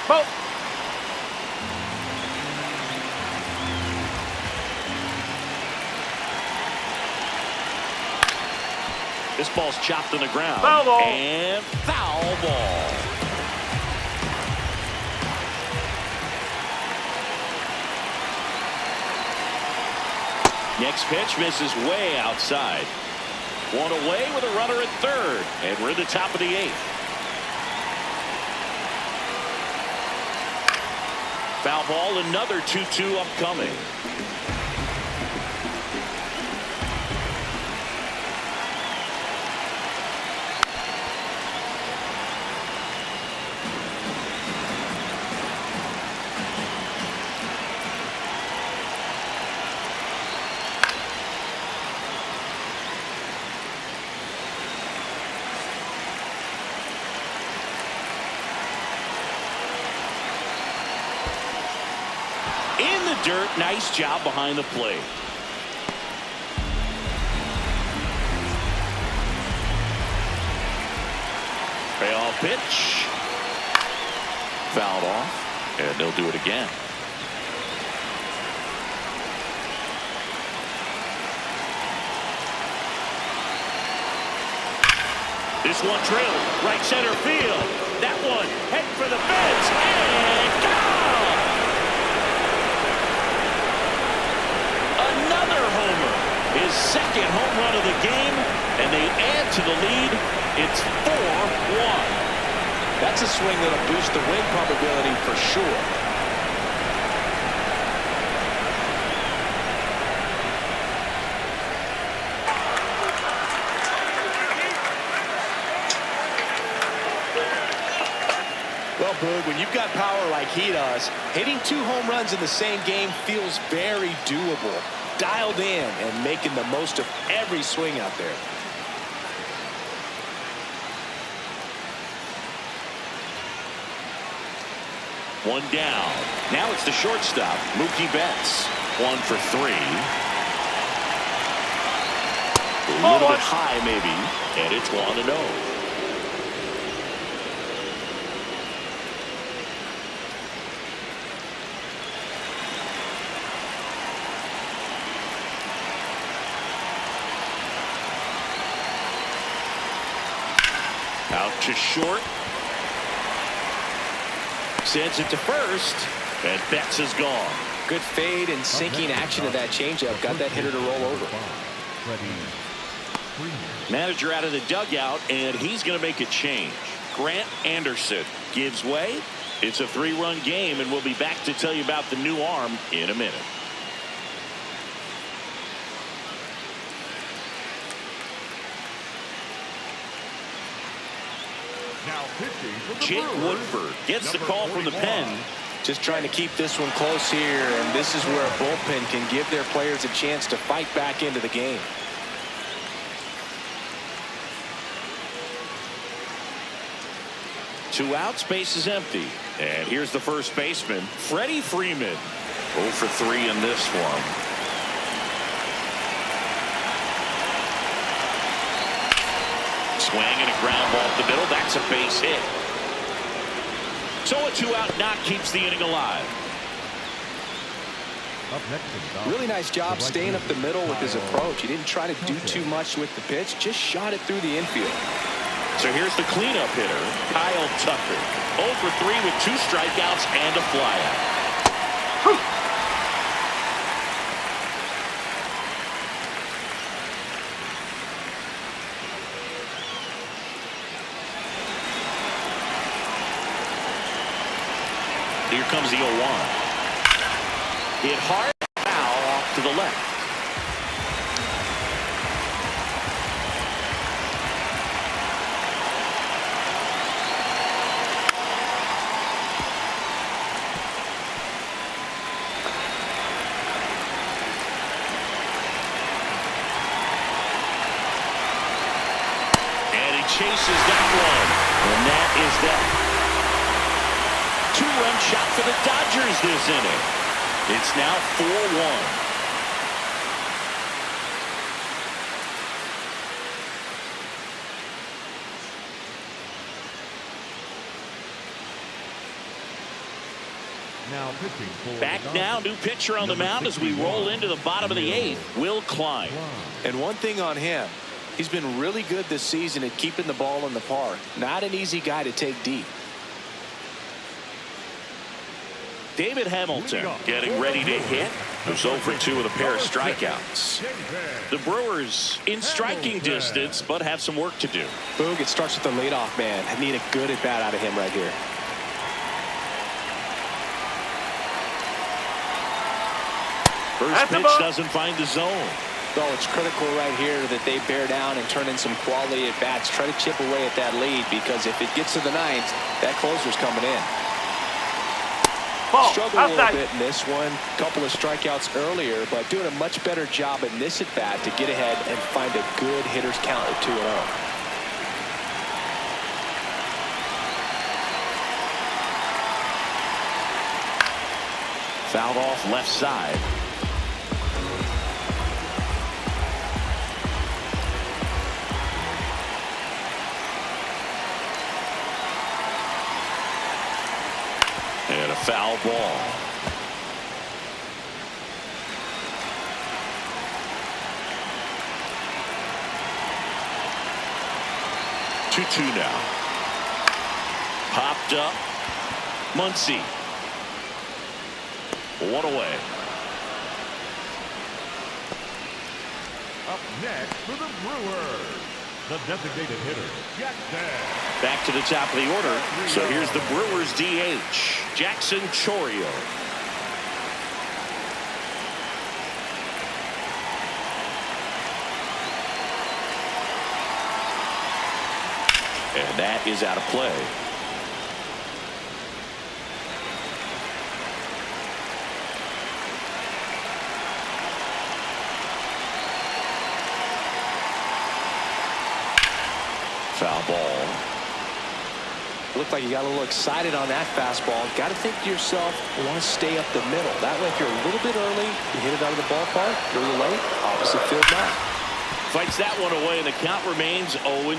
Boat. This ball's chopped on the ground. Foul ball. And foul ball. Next pitch misses way outside. One away with a runner at third. And we're at the top of the 8th. Foul ball, another 2-2 upcoming. In the dirt, nice job behind the plate. Payoff pitch. Fouled off, and they'll do it again. This one drilled, right center field. That one, head for the fence, and gone! Another homer, his second home run of the game, and they add to the lead. It's 4-1. That's a swing that'll boost the win probability for sure. Well, Boog, when you've got power like he does, hitting 2 home runs in the same game feels very doable. Dialed in and making the most of every swing out there. One down. Now it's the shortstop, Mookie Betts. 1 for 3. A little bit high, maybe, and it's 1-0. Out to short. Sends it to first, and Betts is gone. Good fade and sinking action of that changeup. Got that hitter to roll over. Manager out of the dugout, and he's going to make a change. Grant Anderson gives way. It's a 3-run game, and we'll be back to tell you about the new arm in a minute. Jake Woodford gets the call from the pen. Just trying to keep this one close here, and this is where a bullpen can give their players a chance to fight back into the game. Two outs, base is empty. And here's the first baseman, Freddie Freeman. 0 for 3 in this one. Swing and a ground ball up the middle. That's a base hit. So a 2-out knock keeps the inning alive. Really nice job staying up the middle with his approach. He didn't try to do too much with the pitch, just shot it through the infield. So here's the cleanup hitter, Kyle Tucker. 0 for 3 with 2 strikeouts and a flyout. Here comes the 0-1. Hit hard, foul off to the left. And he chases that one. And that is that. 2-run shot for the Dodgers this inning. It's now 4-1. Now pitching for Back now, new pitcher on the mound as we roll into the bottom of the 8th, Will Klein. And one thing on him, he's been really good this season at keeping the ball in the park. Not an easy guy to take deep. David Hamilton getting ready to hit. Who's 0 for 2 with a pair of strikeouts. The Brewers in striking distance, but have some work to do. Boog, it starts with the leadoff man. I need a good at bat out of him right here. First pitch doesn't find the zone. So it's critical right here that they bear down and turn in some quality at bats. Try to chip away at that lead, because if it gets to the 9th, that closer's coming in. Struggled a little bit in this one. Couple of strikeouts earlier, but doing a much better job in this at bat to get ahead and find a good hitter's count at 2-0. Fouled off left side. And a foul ball. Two now. Popped up. Muncy. 1 away. Up next for the Brewers, the designated hitter, Jackson. Back to the top of the order. So here's the Brewers DH, Jackson Chourio. And that is out of play. Foul ball. Looked like you got a little excited on that fastball. Got to think to yourself, you want to stay up the middle. That way, if you're a little bit early, you hit it out of the ballpark. You're a little late, opposite field now. Fights that one away, and the count remains 0-2.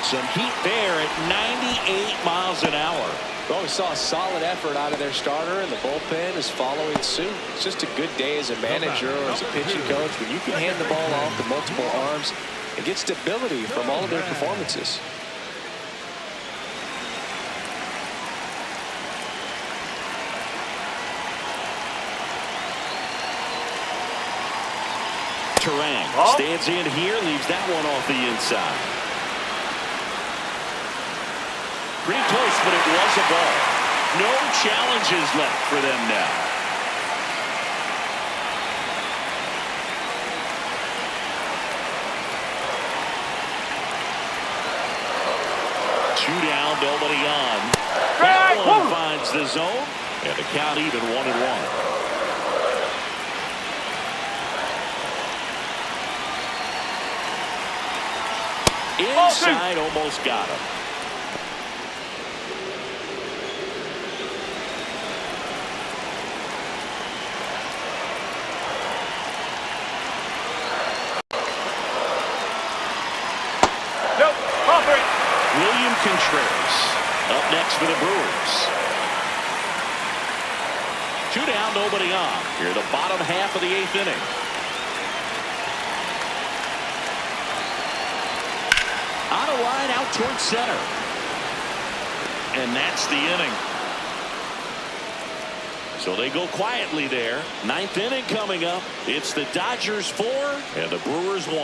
Some heat there at 98 miles an hour. Well, we saw a solid effort out of their starter, and the bullpen is following suit. It's just a good day as a manager or as a pitching coach when you can hand the ball off to multiple arms and get stability from all of their performances. Turang stands in here, leaves that one off the inside. Pretty close, but it was a ball. No challenges left for them now. Two down, nobody on. That one finds the zone, and the count even 1-1. Inside, almost got him. Contreras up next for the Brewers. 2 down, nobody on. Here the bottom half of the 8th inning. On a line out towards center. And that's the inning. So they go quietly there. 9th inning coming up. It's the Dodgers 4 and the Brewers 1.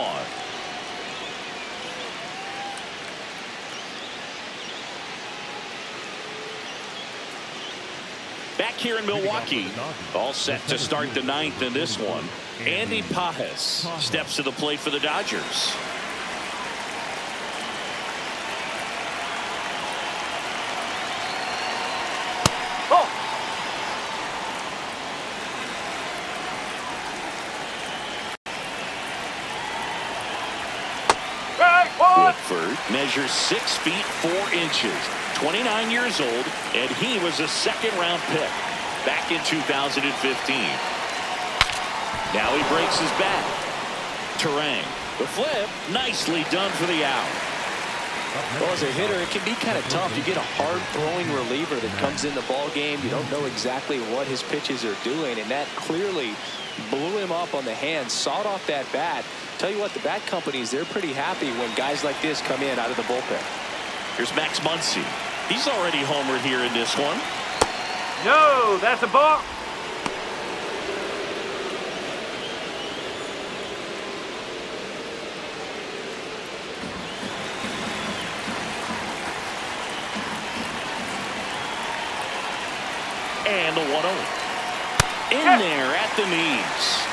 Back here in Milwaukee, all set to start the 9th in this one. Andy Pajes steps to the plate for the Dodgers. Woodford measures 6 feet 4 inches, 29 years old, and he was a second-round pick back in 2015. Now he breaks his bat. Terang, the flip, nicely done for the out. Well, as a hitter, it can be kind of tough. You get a hard-throwing reliever that comes in the ball game. You don't know exactly what his pitches are doing, and that clearly blew him up on the hand, sawed off that bat. Tell you what, the bat companies, they're pretty happy when guys like this come in out of the bullpen. Here's Max Muncy. He's already homered here in this one. No, that's a balk. And the 1-0. In there at the knees.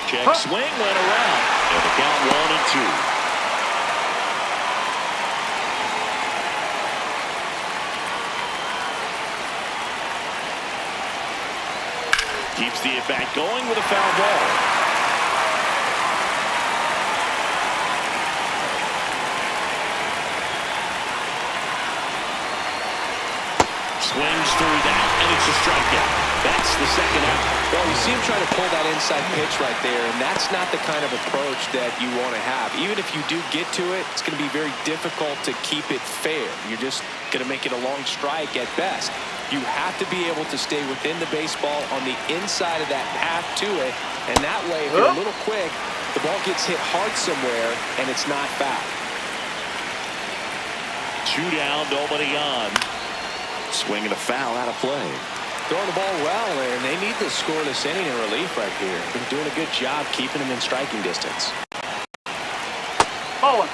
Check swing went around. And the count 1-2. Keeps the at-bat going with a foul ball. Swings through that, and it's a strikeout. That's the second out. Well, you see him trying to pull that inside pitch right there, and that's not the kind of approach that you want to have. Even if you do get to it, it's going to be very difficult to keep it fair. You're just going to make it a long strike at best. You have to be able to stay within the baseball on the inside of that path to it, and that way, if you're a little quick, the ball gets hit hard somewhere, and it's not foul. 2 down, nobody on. Swing and a foul out of play. Throwing the ball well, and they need the scoreless inning in relief right here. Been doing a good job keeping them in striking distance. Bowling.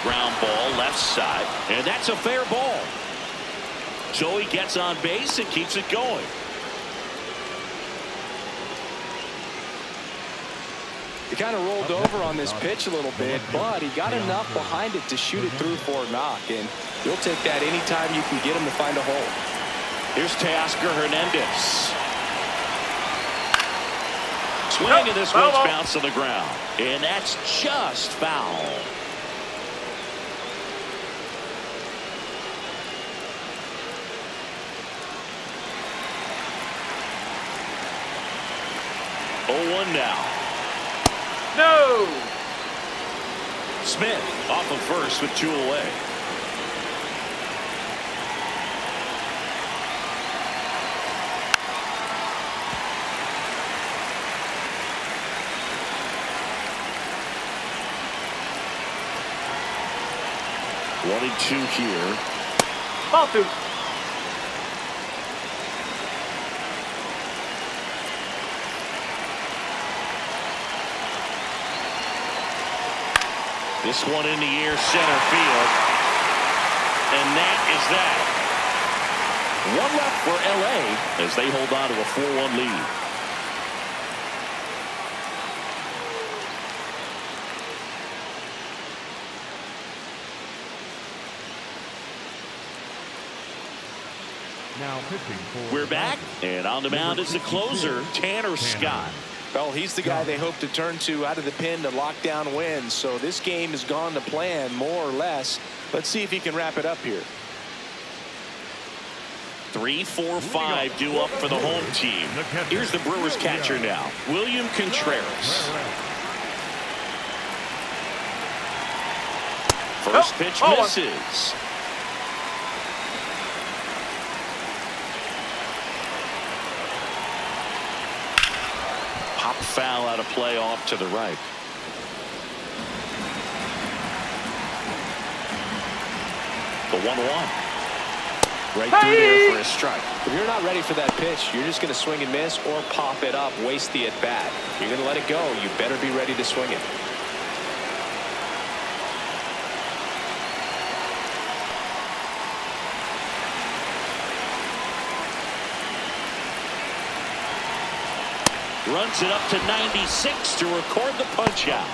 Ground ball left side, and that's a fair ball. So he gets on base and keeps it going. He kind of rolled over on this pitch a little bit, but he got enough behind it to shoot it through for a knock, and you'll take that anytime you can get him to find a hole. Here's Teoscar Hernandez. Swing, and this one's bounced on the ground, and that's just foul. Oh, 1 now. No. Smith off of first with 2 away. One and 2 here. Ball 2. This one in the air, center field. And that is that. 1 left for LA as they hold on to a 4-1 lead. Now pitching for We're back, and on the mound is the closer, Tanner Scott. Well, he's the guy they hope to turn to out of the pen to lock down wins. So this game has gone to plan, more or less. Let's see if he can wrap it up here. 3, 4, 5 due up for the home team. Here's the Brewers catcher now, William Contreras. First pitch misses. Pop foul out of play off to the right. The 1-1. Right through there for a strike. If you're not ready for that pitch, you're just going to swing and miss or pop it up, waste the at-bat. You're going to let it go. You better be ready to swing it. Runs it up to 96 to record the punch out.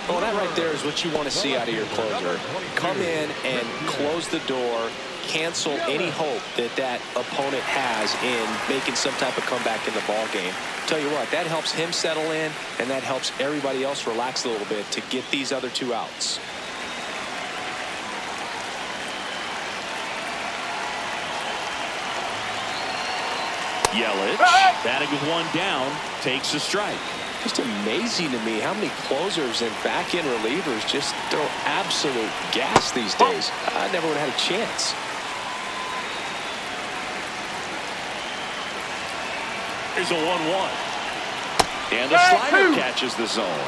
Well, that right there is what you want to see out of your closer. Come in and close the door, cancel any hope that that opponent has in making some type of comeback in the ball game. Tell you what, that helps him settle in, and that helps everybody else relax a little bit to get these other 2 outs. Yelich, batting with 1 down, takes a strike. Just amazing to me how many closers and back-end relievers just throw absolute gas these days. I never would have had a chance. Here's a 1-1. And the slider catches the zone.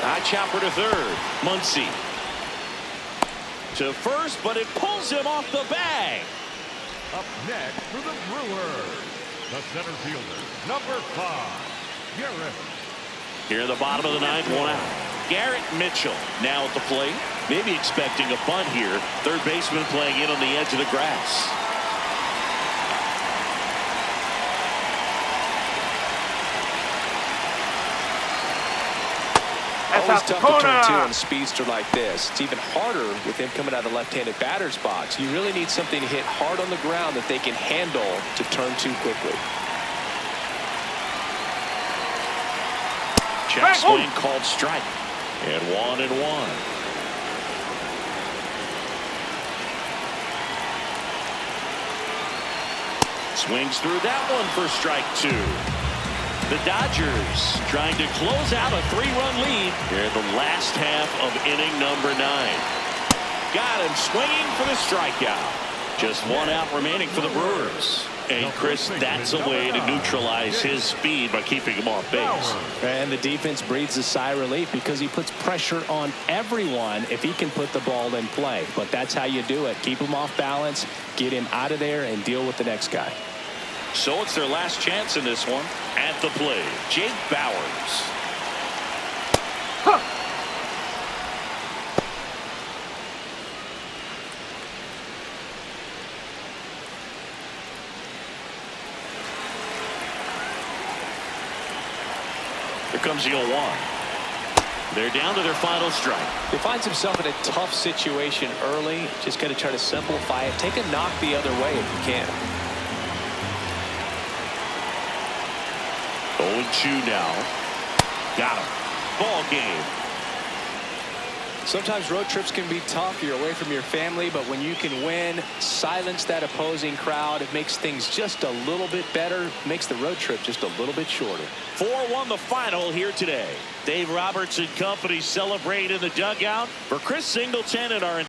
High chopper to third. Muncy. To first, but it pulls him off the bag. Up next for the Brewers, the center fielder, number 5, Garrett. Here in the bottom of the 9th, 1 out. Garrett Mitchell now at the plate. Maybe expecting a bunt here. Third baseman playing in on the edge of the grass. Always tough to turn to on a speedster like this. It's even harder with him coming out of the left-handed batter's box. You really need something to hit hard on the ground that they can handle to turn to quickly. Check swing called strike. And 1-1. Swings through that one for strike 2. The Dodgers trying to close out a 3-run lead here in the last half of inning number 9. Got him swinging for the strikeout. Just 1 out remaining for the Brewers. And Chris, that's a way to neutralize his speed by keeping him off base. And the defense breathes a sigh of relief because he puts pressure on everyone if he can put the ball in play. But that's how you do it. Keep him off balance, get him out of there, and deal with the next guy. So it's their last chance in this one. At the plate, Jake Bauers. Here comes the 0-1. They're down to their final strike. He finds himself in a tough situation early. Just got to try to simplify it. Take a knock the other way if you can. 0-2 now. Got him. Ball game. Sometimes road trips can be tough. You're away from your family, but when you can win, silence that opposing crowd, it makes things just a little bit better, makes the road trip just a little bit shorter. 4-1 the final here today. Dave Roberts and company celebrate in the dugout. For Chris Singleton and our